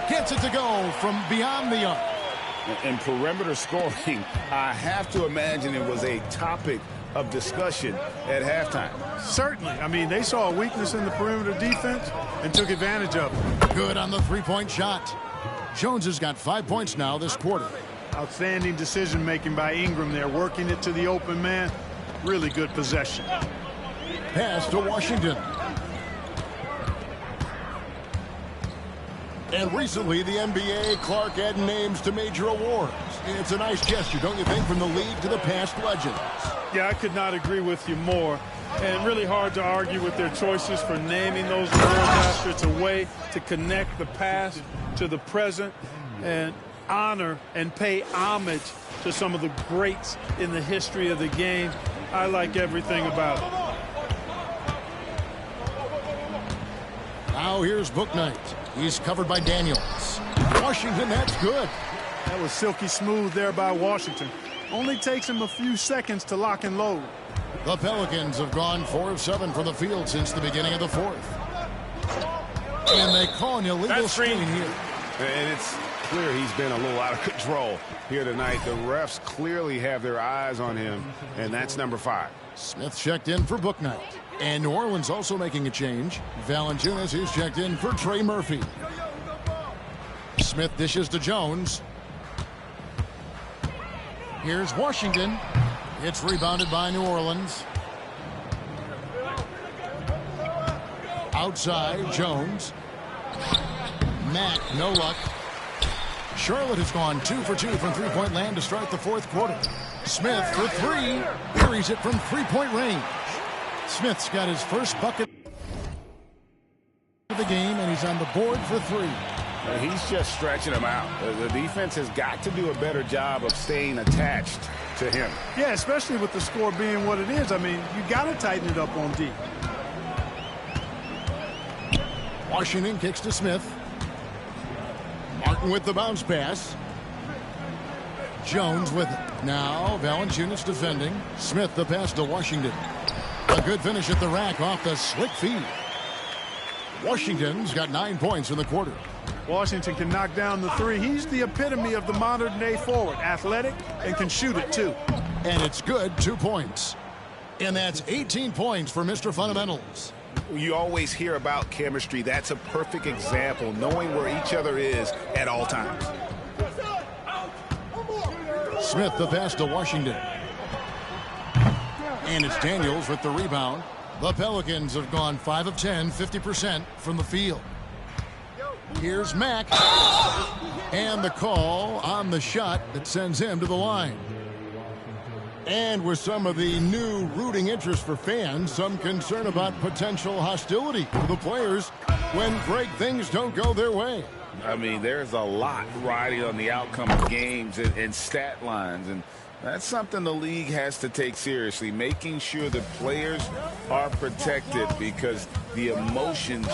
Gets it to go from beyond the arc. In perimeter scoring, I have to imagine it was a topic of discussion at halftime. Certainly. I mean, they saw a weakness in the perimeter defense and took advantage of it. Good on the three-point shot. Jones has got 5 points now this quarter. Outstanding decision-making by Ingram there, working it to the open man. Really good possession. Pass to Washington. And recently, the NBA, Clark added names to major awards. It's a nice gesture, don't you think, from the league to the past legends? Yeah, I could not agree with you more. And really hard to argue with their choices for naming those awards after. It's a way to connect the past to the present and honor and pay homage to some of the greats in the history of the game. I like everything about it. Now here's Bouknight. He's covered by Daniels. Washington, that's good. That was silky smooth there by Washington. Only takes him a few seconds to lock and load. The Pelicans have gone 4 of 7 from the field since the beginning of the fourth. And they call an illegal screen here. And it's clear he's been a little out of control here tonight. The refs clearly have their eyes on him, and that's number 5. Smith checked in for Bouknight. And New Orleans also making a change. Valanciunas is checked in for Trey Murphy. Smith dishes to Jones. Here's Washington. It's rebounded by New Orleans. Outside, Jones. Mack, no luck. Charlotte has gone 2 for 2 from three-point land to start the fourth quarter. Smith for 3. Carries it from three-point range. Smith's got his first bucket of the game, and he's on the board for 3. He's just stretching him out. The defense has got to do a better job of staying attached to him. Yeah, especially with the score being what it is. I mean, you got to tighten it up on D. Washington kicks to Smith. Martin with the bounce pass. Jones with it. Now Valanciunas defending. Smith the pass to Washington. A good finish at the rack off the slick feed. Washington's got 9 points in the quarter. Washington can knock down the 3. He's the epitome of the modern-day forward. Athletic and can shoot it, too. And it's good, 2 points. And that's 18 points for Mr. Fundamentals. You always hear about chemistry. That's a perfect example, knowing where each other is at all times. Smith the pass to Washington. And it's Daniels with the rebound. The Pelicans have gone 5 of 10, 50% from the field. Here's Mack. And the call on the shot that sends him to the line. And with some of the new rooting interest for fans, some concern about potential hostility for the players when great things don't go their way. I mean, there's a lot riding on the outcome of games and stat lines, and that's something the league has to take seriously, making sure the players are protected because the emotions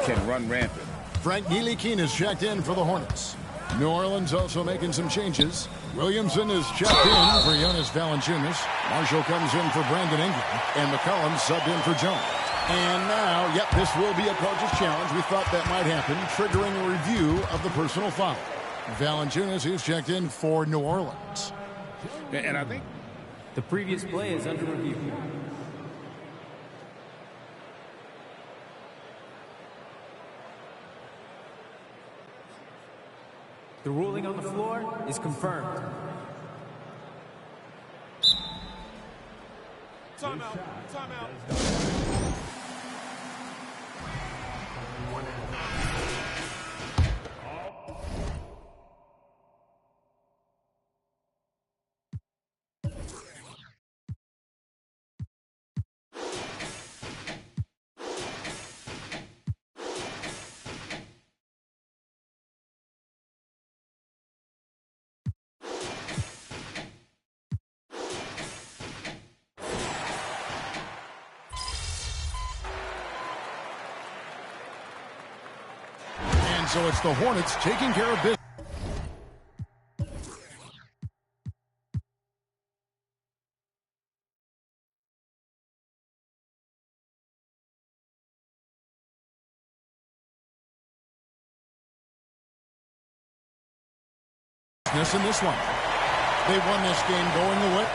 can run rampant. Frank Ntilikina is checked in for the Hornets. New Orleans also making some changes. Williamson is checked in for Jonas Valanciunas. Marshall comes in for Brandon Ingram. And McCollum subbed in for Jones. And now, yep, this will be a coach's challenge. We thought that might happen, triggering a review of the personal foul. Valanciunas is checked in for New Orleans. And I think the previous play is under review. The ruling on the floor is confirmed. Timeout. Timeout. So it's the Hornets taking care of business. business in this one. They won this game going away.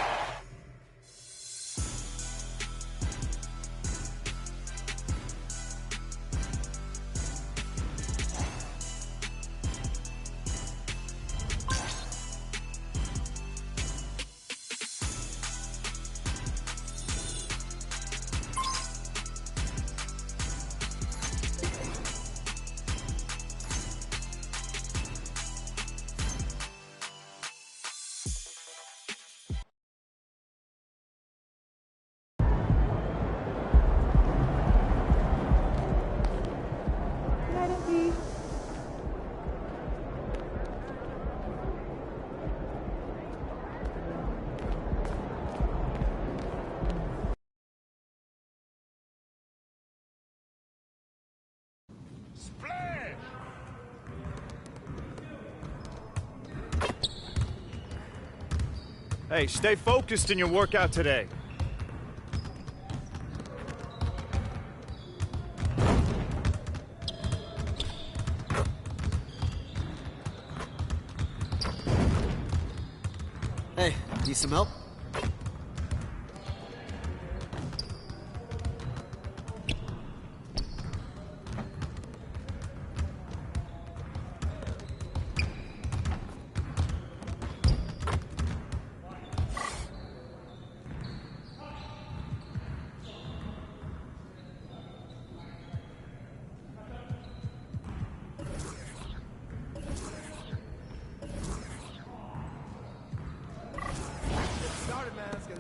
Hey, stay focused in your workout today. Hey, need some help?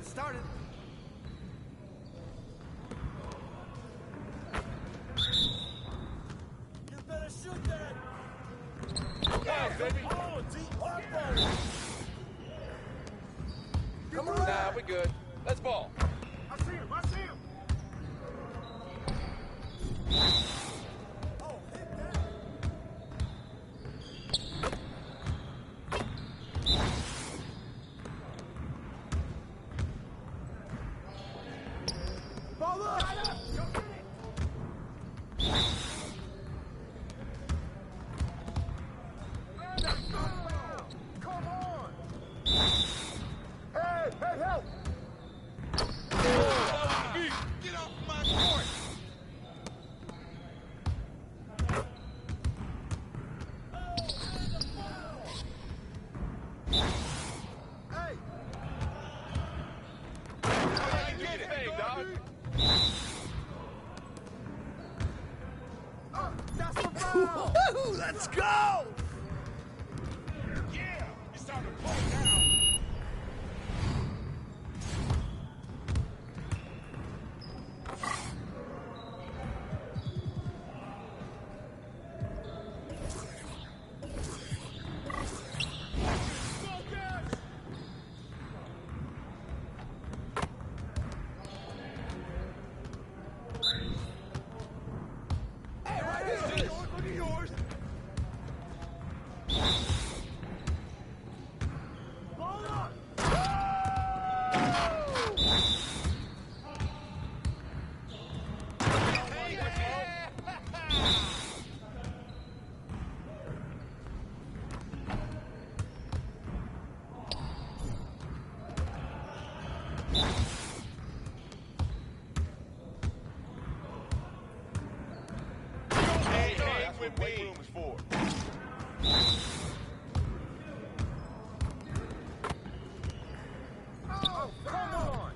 Started. You better shoot that. Yeah, baby. Come on. Nah, we good. Let's ball. I see him. I see him. Oh, hit that. Let's go! Yeah, it's time to pull it down. What weight room is for? Oh, come on!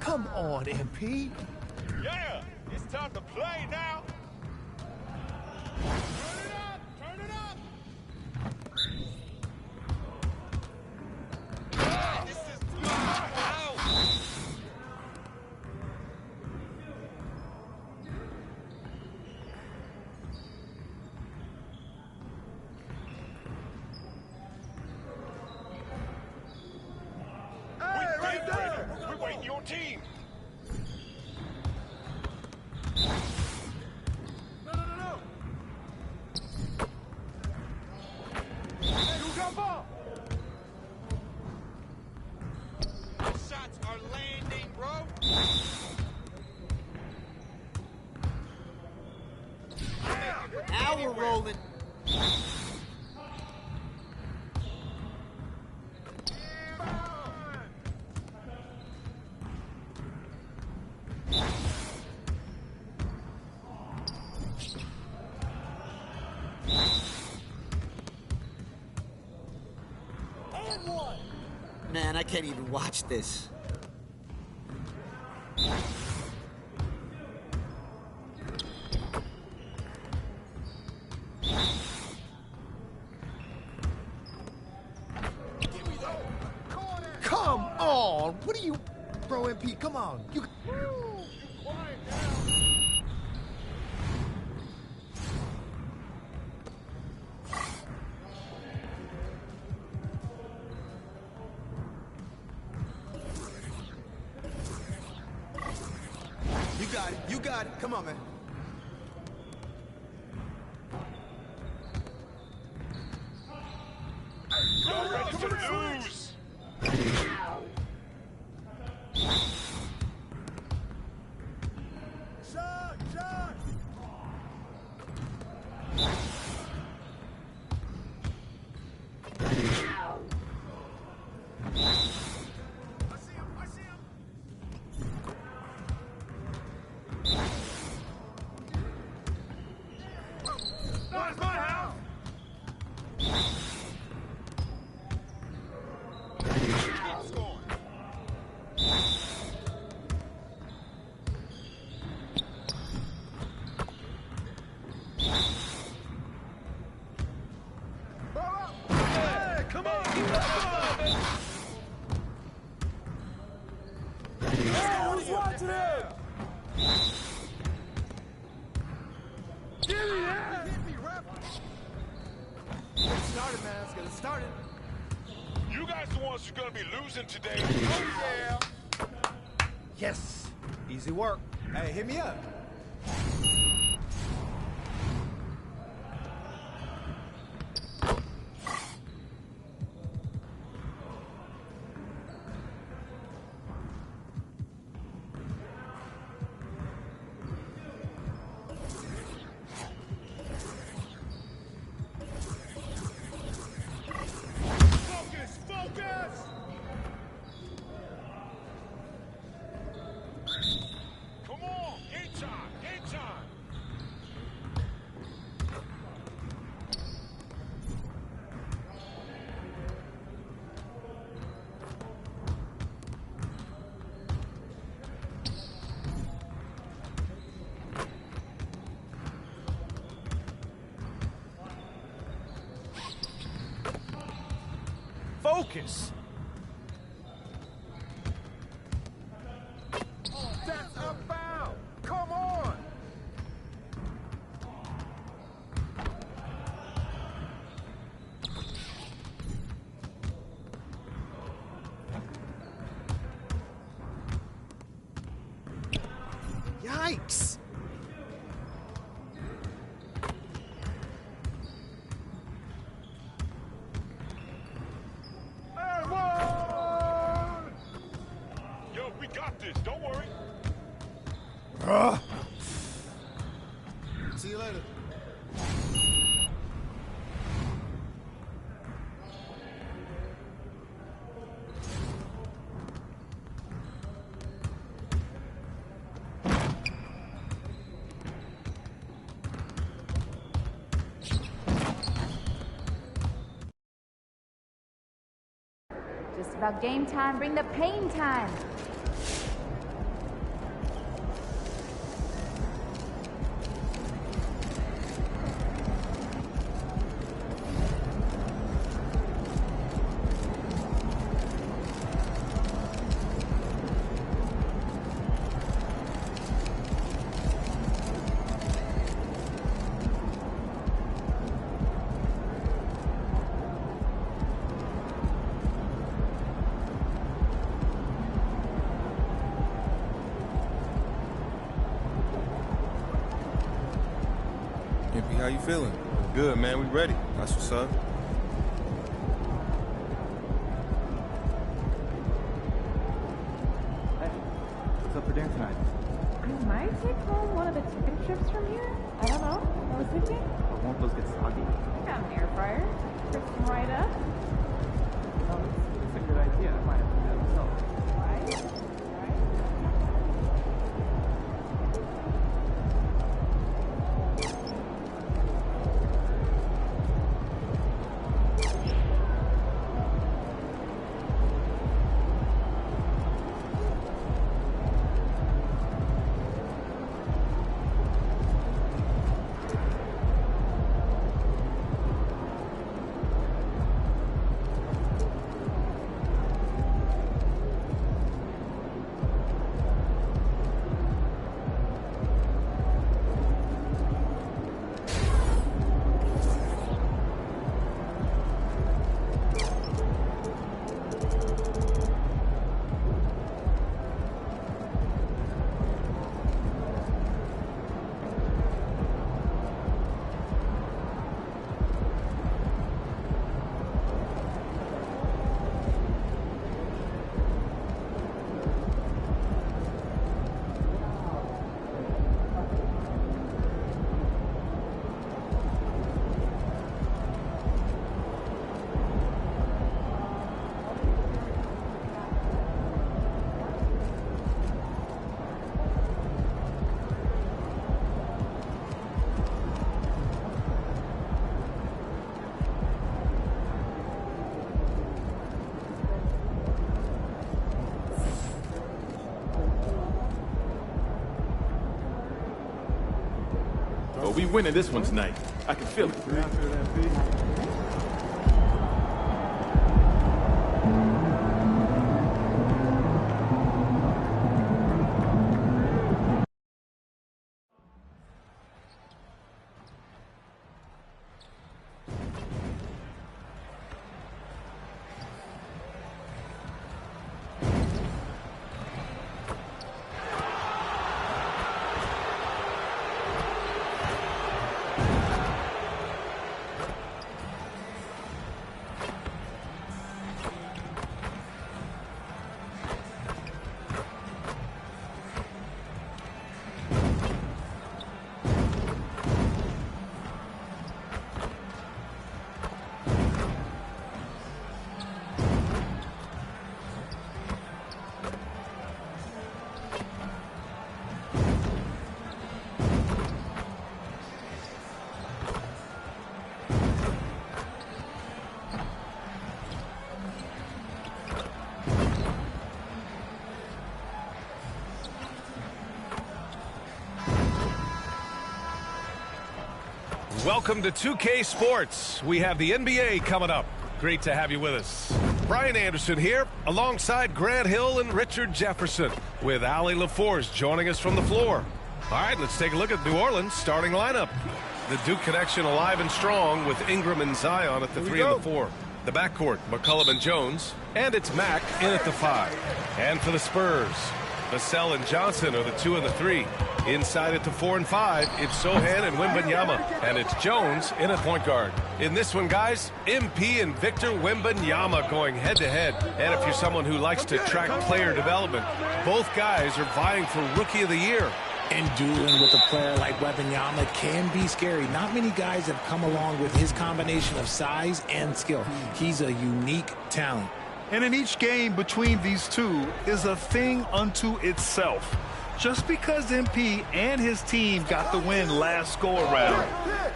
Come on, MP. Yeah, it's time to play now. Turn it up! Turn it up! This is my house! Man, I can't even watch this. Come on! What are you... Bro, MP, come on. You... You got it. You got it. Come on, man. You're ready to lose. Shot, shot. That's my house. Keep scoring. Hey, come on, keep that going, man. Hey, who's watching it? Give me that! Get it started, man. Let's get it started. You guys the ones who are gonna be losing today. Oh yeah. Yes. Easy work. Hey, hit me up. Focus, focus! Come on, game time, game time! Focus. That's a foul! Come on! Yikes. Everyone! Yo, we got this, don't worry. See you later. Just about game time. Bring the pain time. MP, how you feeling? Good, man. We ready. That's what's up. Hey, what's up for dinner tonight? I might take home one of the chicken strips from here. I don't know. I was thinking. But won't those get soggy? I got an air fryer. Crisp them right up. Oh, that's a good idea. I might have to do that myself. Right? but we winning this one tonight. I can feel it. Welcome to 2K Sports. We have the NBA coming up. Great to have you with us. Brian Anderson here, alongside Grant Hill and Richard Jefferson, with Allie LaForce joining us from the floor. All right, let's take a look at New Orleans' starting lineup. The Duke connection alive and strong with Ingram and Zion at the 3 and the 4. The backcourt, McCollum and Jones, and it's Mack in at the 5. And for the Spurs, Vassell and Johnson are the 2 and the 3. Inside at the 4 and 5, it's Sohan and Wembanyama. And it's Jones in at point guard. In this one, guys, MP and Victor Wembanyama going head-to-head. And if you're someone who likes to track player development, both guys are vying for Rookie of the Year. And dueling with a player like Wembanyama can be scary. Not many guys have come along with his combination of size and skill. He's a unique talent. And in each game between these two is a thing unto itself. Just because MP and his team got the win last go-around,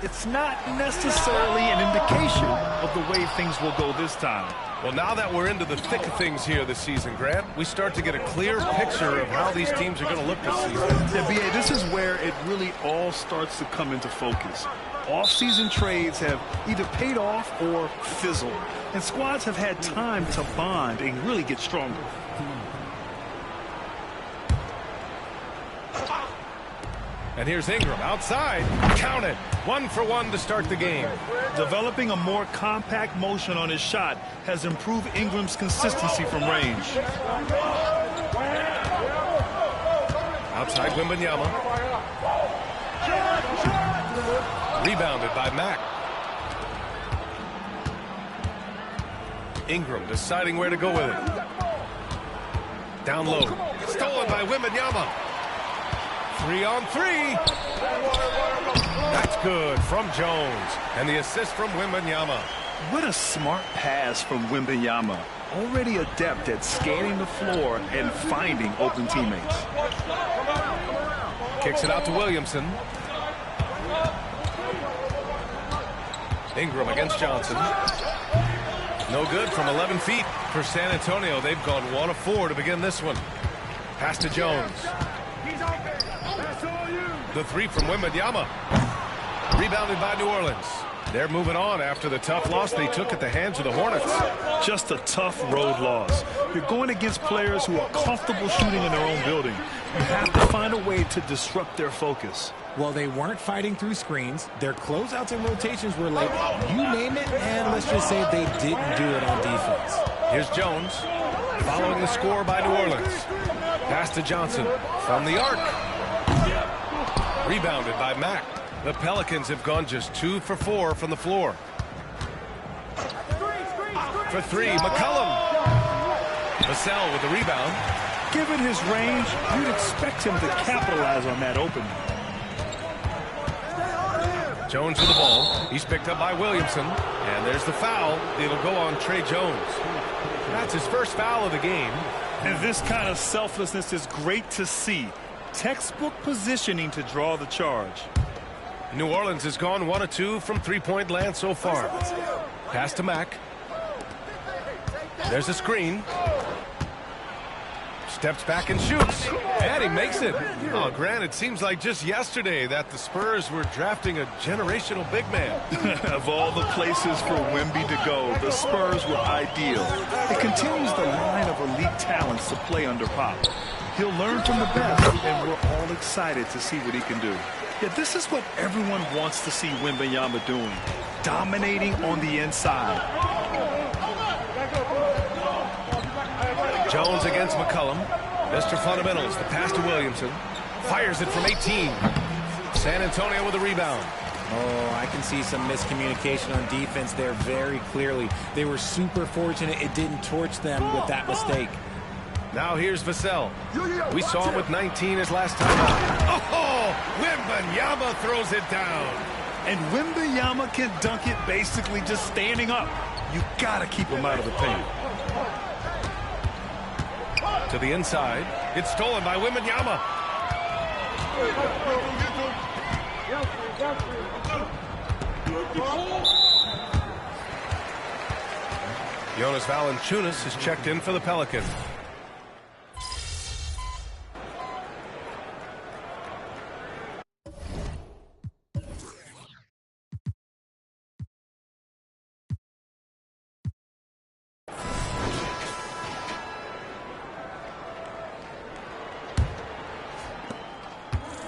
it's not necessarily an indication of the way things will go this time. Well, now that we're into the thick of things here this season, Grant, we start to get a clear picture of how these teams are going to look this season. Yeah, B.A., this is where it really all starts to come into focus. Off-season trades have either paid off or fizzled, and squads have had time to bond and really get stronger. And here's Ingram outside. Count it. 1 for 1 to start the game. Developing a more compact motion on his shot has improved Ingram's consistency from range. Outside Wembanyama. Rebounded by Mack. Ingram deciding where to go with it. Down low. Stolen by Wembanyama. 3 on 3. That's good from Jones. And the assist from Wembanyama. What a smart pass from Wembanyama. Already adept at scanning the floor and finding open teammates. Kicks it out to Williamson. Ingram against Johnson. No good from 11 feet for San Antonio. They've gone 1 of 4 to begin this one. Pass to Jones. The 3 from Wembanyama. Rebounded by New Orleans. They're moving on after the tough loss they took at the hands of the Hornets. Just a tough road loss. You're going against players who are comfortable shooting in their own building. You have to find a way to disrupt their focus. Well, they weren't fighting through screens. Their closeouts and rotations were like, you name it, and let's just say they didn't do it on defense. Here's Jones, following the score by New Orleans. Pass to Johnson from the arc. Rebounded by Mack. The Pelicans have gone just 2 for 4 from the floor. For 3, McCollum. Vassell with the rebound. Given his range, you'd expect him to capitalize on that opening. Jones with the ball. He's picked up by Williamson. And there's the foul. It'll go on Trey Jones. That's his first foul of the game. And this kind of selflessness is great to see. Textbook positioning to draw the charge. New Orleans has gone 1 of 2 from three-point land so far. Pass to Mack. There's a screen. Steps back and shoots. And he makes it. Oh, Grant, it seems like just yesterday that the Spurs were drafting a generational big man. Of all the places for Wemby to go, the Spurs were ideal. It continues the line of elite talents to play under Pop. He'll learn from the best, and we're all excited to see what he can do. Yeah, this is what everyone wants to see Wembanyama doing, dominating on the inside. Jones against McCollum. Mr. Fundamentals, the pass to Williamson. Fires it from 18. San Antonio with a rebound. Oh, I can see some miscommunication on defense there very clearly. They were super fortunate it didn't torch them with that mistake. Now here's Vassell. We saw him with 19 his last time out. Oh, Wembanyama throws it down. And Wembanyama can dunk it basically just standing up. You gotta keep him out of the paint. To the inside. It's stolen by Wembanyama. Jonas Valanciunas is checked in for the Pelicans.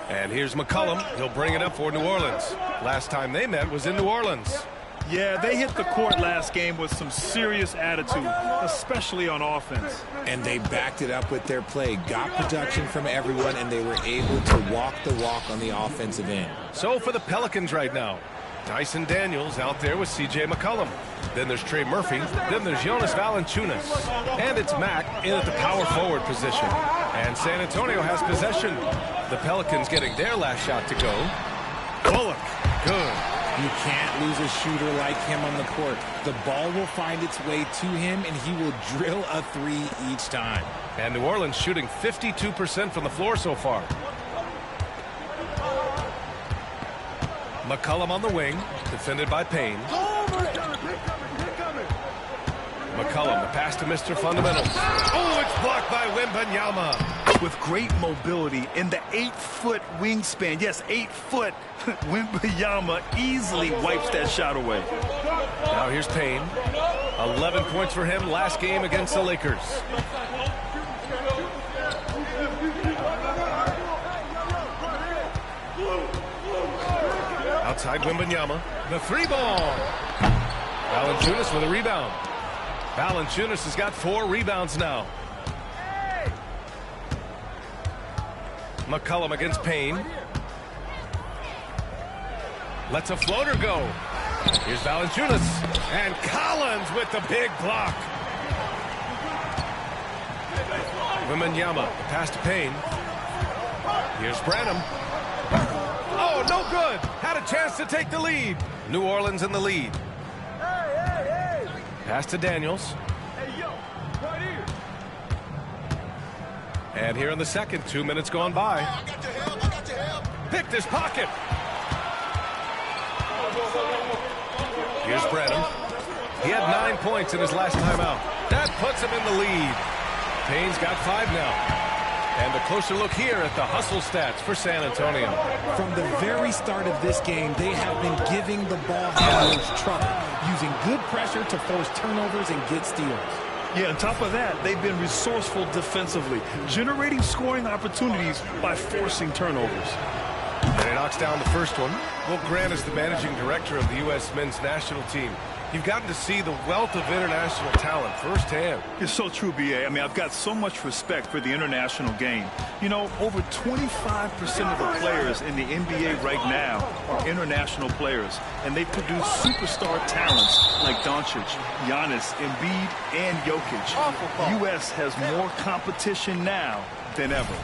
And here's McCollum. He'll bring it up for New Orleans. Last time they met was in New Orleans. Yeah, they hit the court last game with some serious attitude, especially on offense. And they backed it up with their play. Got production from everyone, and they were able to walk the walk on the offensive end. So for the Pelicans right now, Dyson Daniels out there with C.J. McCollum. Then there's Trey Murphy. Then there's Jonas Valanciunas. And it's Mack in at the power forward position. And San Antonio has possession. The Pelicans getting their last shot to go. Bullock. Good. You can't lose a shooter like him on the court. The ball will find its way to him, and he will drill a three each time. And New Orleans shooting 52% from the floor so far. McCollum on the wing, defended by Payne. McCollum, the pass to Mr. Fundamentals. Oh, it's blocked by Wembanyama. With great mobility in the 8-foot wingspan, yes, 8 foot, Wembanyama easily wipes that shot away. Now here's Payne. 11 points for him last game against the Lakers. Outside Wembanyama. The three ball. Valanciunas with a rebound. Valanciunas has got 4 rebounds now. McCollum against Payne. Lets a floater go. Here's Valanciunas. And Collins with the big block. Wembanyama, the pass to Payne. Here's Branham. Oh, no good. Had a chance to take the lead. New Orleans in the lead. Pass to Daniels. And here in the second, 2 minutes gone by. Picked his pocket. Here's Branham. He had 9 points in his last time out. That puts him in the lead. Payne's got 5 now. And a closer look here at the hustle stats for San Antonio. From the very start of this game, they have been giving the ball handlers trouble, using good pressure to force turnovers and get steals. Yeah, on top of that, they've been resourceful defensively, generating scoring opportunities by forcing turnovers. And he knocks down the first one. Will Grant is the managing director of the U.S. men's national team. You've gotten to see the wealth of international talent firsthand. It's so true, B.A. I mean, I've got so much respect for the international game. You know, over 25% of the players in the NBA right now are international players, and they produce superstar talents like Doncic, Giannis, Embiid, and Jokic. The U.S. has more competition now than ever.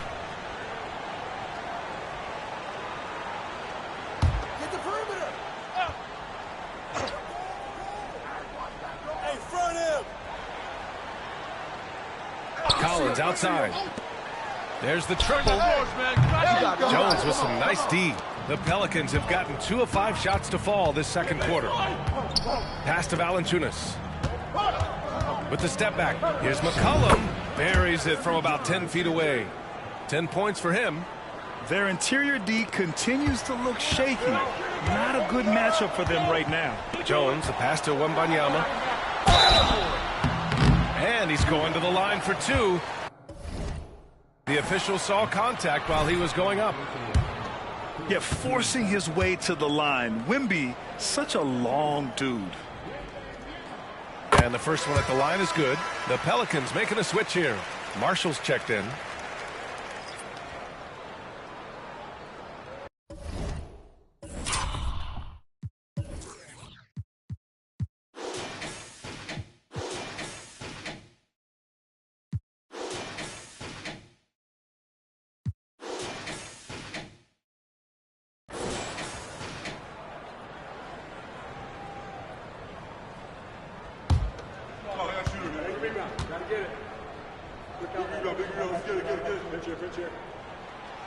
Collins outside. There's the triple. Jones with some nice D. The Pelicans have gotten 2 of 5 shots to fall this second quarter. Pass to Valanciunas. with the step back. Here's McCollum. Buries it from about 10 feet away. 10 points for him. Their interior D continues to look shaky. Not a good matchup for them right now. Jones, the pass to Wembanyama. And he's going to the line for two. The official saw contact while he was going up. Yeah, forcing his way to the line. Wemby, such a long dude. And the first one at the line is good. The Pelicans making a switch here. Marshall's checked in.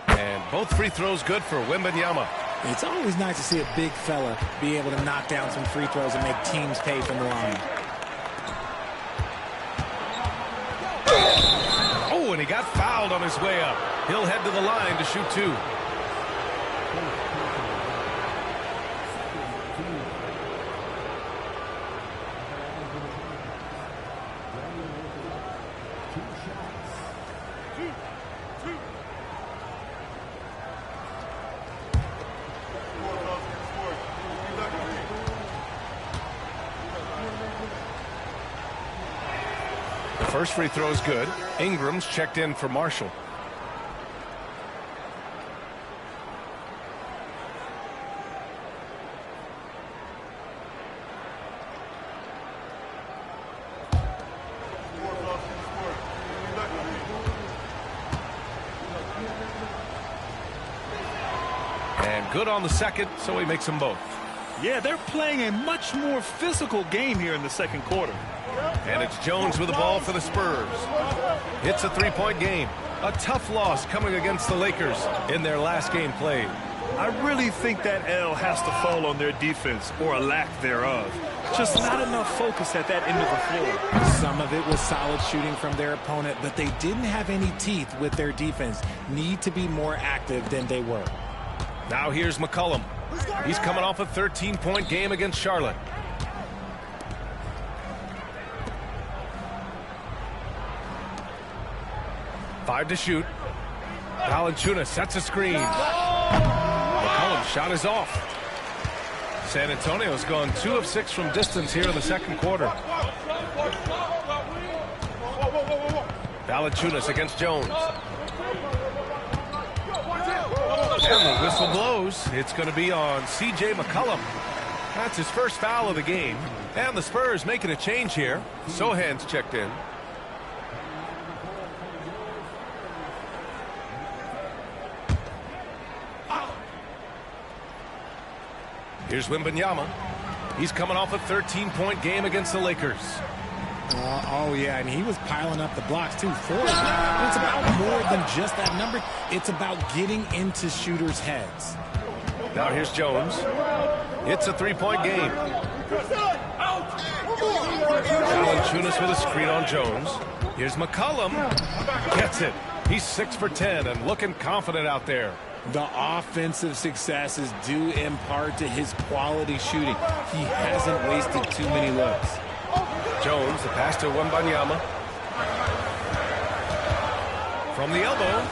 And both free throws good for Wembanyama. It's always nice to see a big fella be able to knock down some free throws and make teams pay from the line. Oh, and he got fouled on his way up. He'll head to the line to shoot two. First free throw is good. Ingram's checked in for Marshall. And good on the second, so he makes them both. Yeah, they're playing a much more physical game here in the second quarter. And it's Jones with the ball for the Spurs. It's a three-point game. A tough loss coming against the Lakers in their last game played. I really think that L has to fall on their defense, or a lack thereof. Just not enough focus at that end of the floor. Some of it was solid shooting from their opponent, but they didn't have any teeth with their defense. Need to be more active than they were. Now here's McCollum. He's coming off a 13-point game against Charlotte. Five to shoot. Valanciunas sets a screen. McCollum's shot is off. San Antonio's gone 2 of 6 from distance here in the second quarter. Valanciunas against Jones. And the whistle blows. It's going to be on C.J. McCollum. That's his first foul of the game. And the Spurs making a change here. Sohan's checked in. Here's Wembanyama. He's coming off a 13-point game against the Lakers. Oh, yeah, and he was piling up the blocks, too. 4. It's about more than just that number. It's about getting into shooters' heads. Now here's Jones. It's a 3-point game. Valanciunas with a screen on Jones. Here's McCollum. Gets it. He's 6 for 10 and looking confident out there. The offensive success is due in part to his quality shooting. He hasn't wasted too many looks. Jones, the pass to Wembanyama. From the elbow.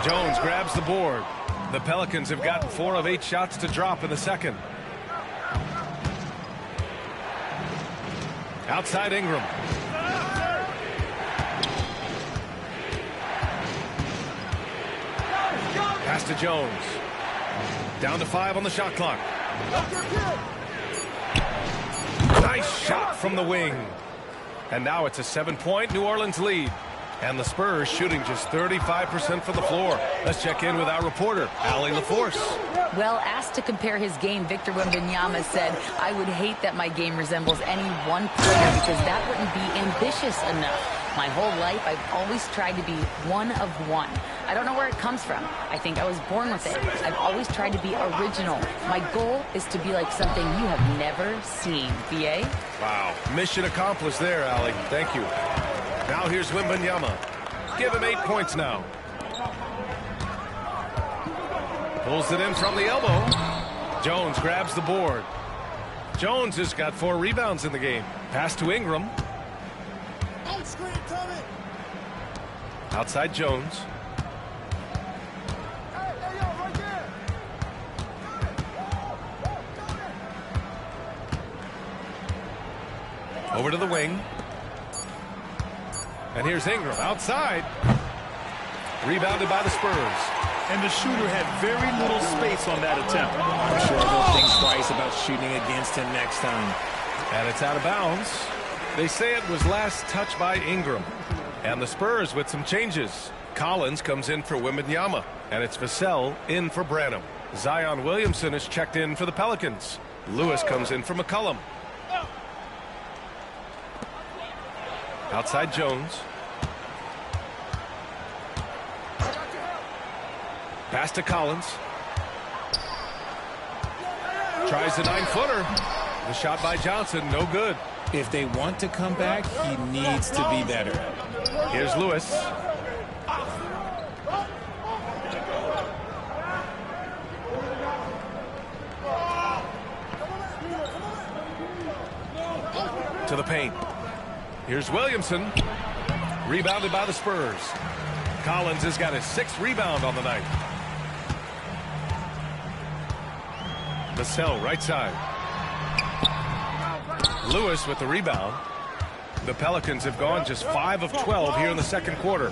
Jones grabs the board. The Pelicans have gotten 4 of 8 shots to drop in the second. Outside Ingram. Pass to Jones. Down to 5 on the shot clock. Nice shot from the wing. And now it's a 7-point New Orleans lead. And the Spurs shooting just 35% from the floor. Let's check in with our reporter, Allie LaForce. Well, asked to compare his game, Victor Wembanyama said, "I would hate that my game resembles any one player because that wouldn't be ambitious enough. My whole life, I've always tried to be one of one. I don't know where it comes from. I think I was born with it. I've always tried to be original. My goal is to be like something you have never seen. B.A.? Wow. Mission accomplished there, Allie. Thank you. Now here's Wembanyama. Give him 8 points now. Pulls it in from the elbow. Jones grabs the board. Jones has got 4 rebounds in the game. Pass to Ingram. Outside Jones. Over to the wing. And here's Ingram outside. Rebounded by the Spurs. And the shooter had very little space on that attempt. I'm sure they'll think twice about shooting against him next time. And it's out of bounds. They say it was last touched by Ingram. And the Spurs with some changes. Collins comes in for Wembanyama. And it's Vassell in for Branham. Zion Williamson is checked in for the Pelicans. Lewis comes in for McCollum. Outside Jones. Pass to Collins. Tries the 9-footer. The shot by Johnson, no good. If they want to come back, he needs to be better. Here's Lewis. To the paint. Here's Williamson. Rebounded by the Spurs. Collins has got his 6th rebound on the night. Vassell right side. Lewis with the rebound. The Pelicans have gone just 5 of 12 here in the second quarter.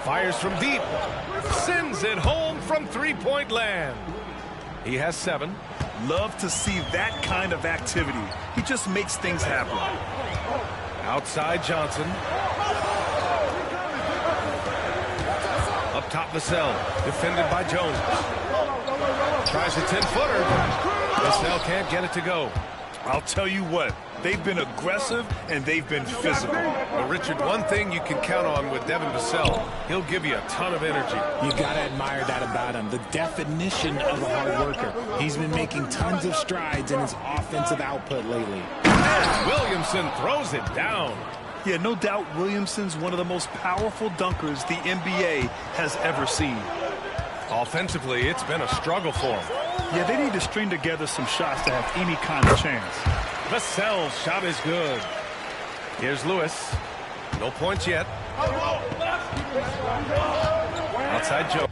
Fires from deep. Sends it home from 3-point land. He has 7. Love to see that kind of activity. He just makes things happen. Outside Johnson. Up top Vassell. Defended by Jones. Tries a 10-footer. Vassell can't get it to go. I'll tell you what. They've been aggressive and they've been physical. Well, Richard, one thing you can count on with Devin Vassell, he'll give you a ton of energy. You gotta admire that about him. The definition of a hard worker. He's been making tons of strides in his offensive output lately. Williamson throws it down. Yeah, no doubt Williamson's one of the most powerful dunkers the NBA has ever seen. Offensively, it's been a struggle for him. Yeah, they need to string together some shots to have any kind of chance. Vassell's shot is good. Here's Lewis. No points yet. Outside Joe.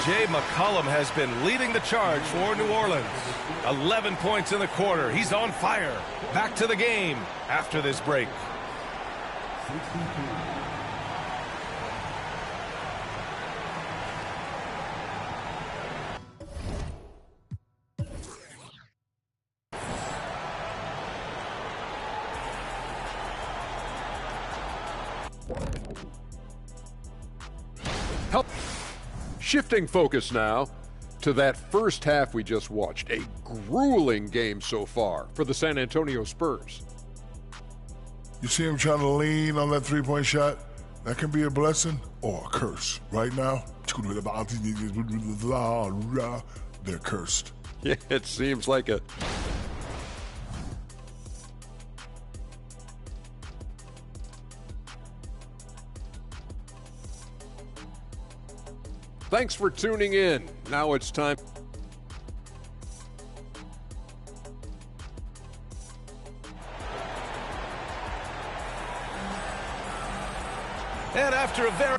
C.J. McCollum has been leading the charge for New Orleans. 11 points in the quarter. He's on fire. Back to the game after this break. Help. Shifting focus now to that first half we just watched. A grueling game so far for the San Antonio Spurs. You see him trying to lean on that three-point shot? That can be a blessing or a curse. Right now, they're cursed. Yeah, it seems like a... Thanks for tuning in. Now it's time. And after a very...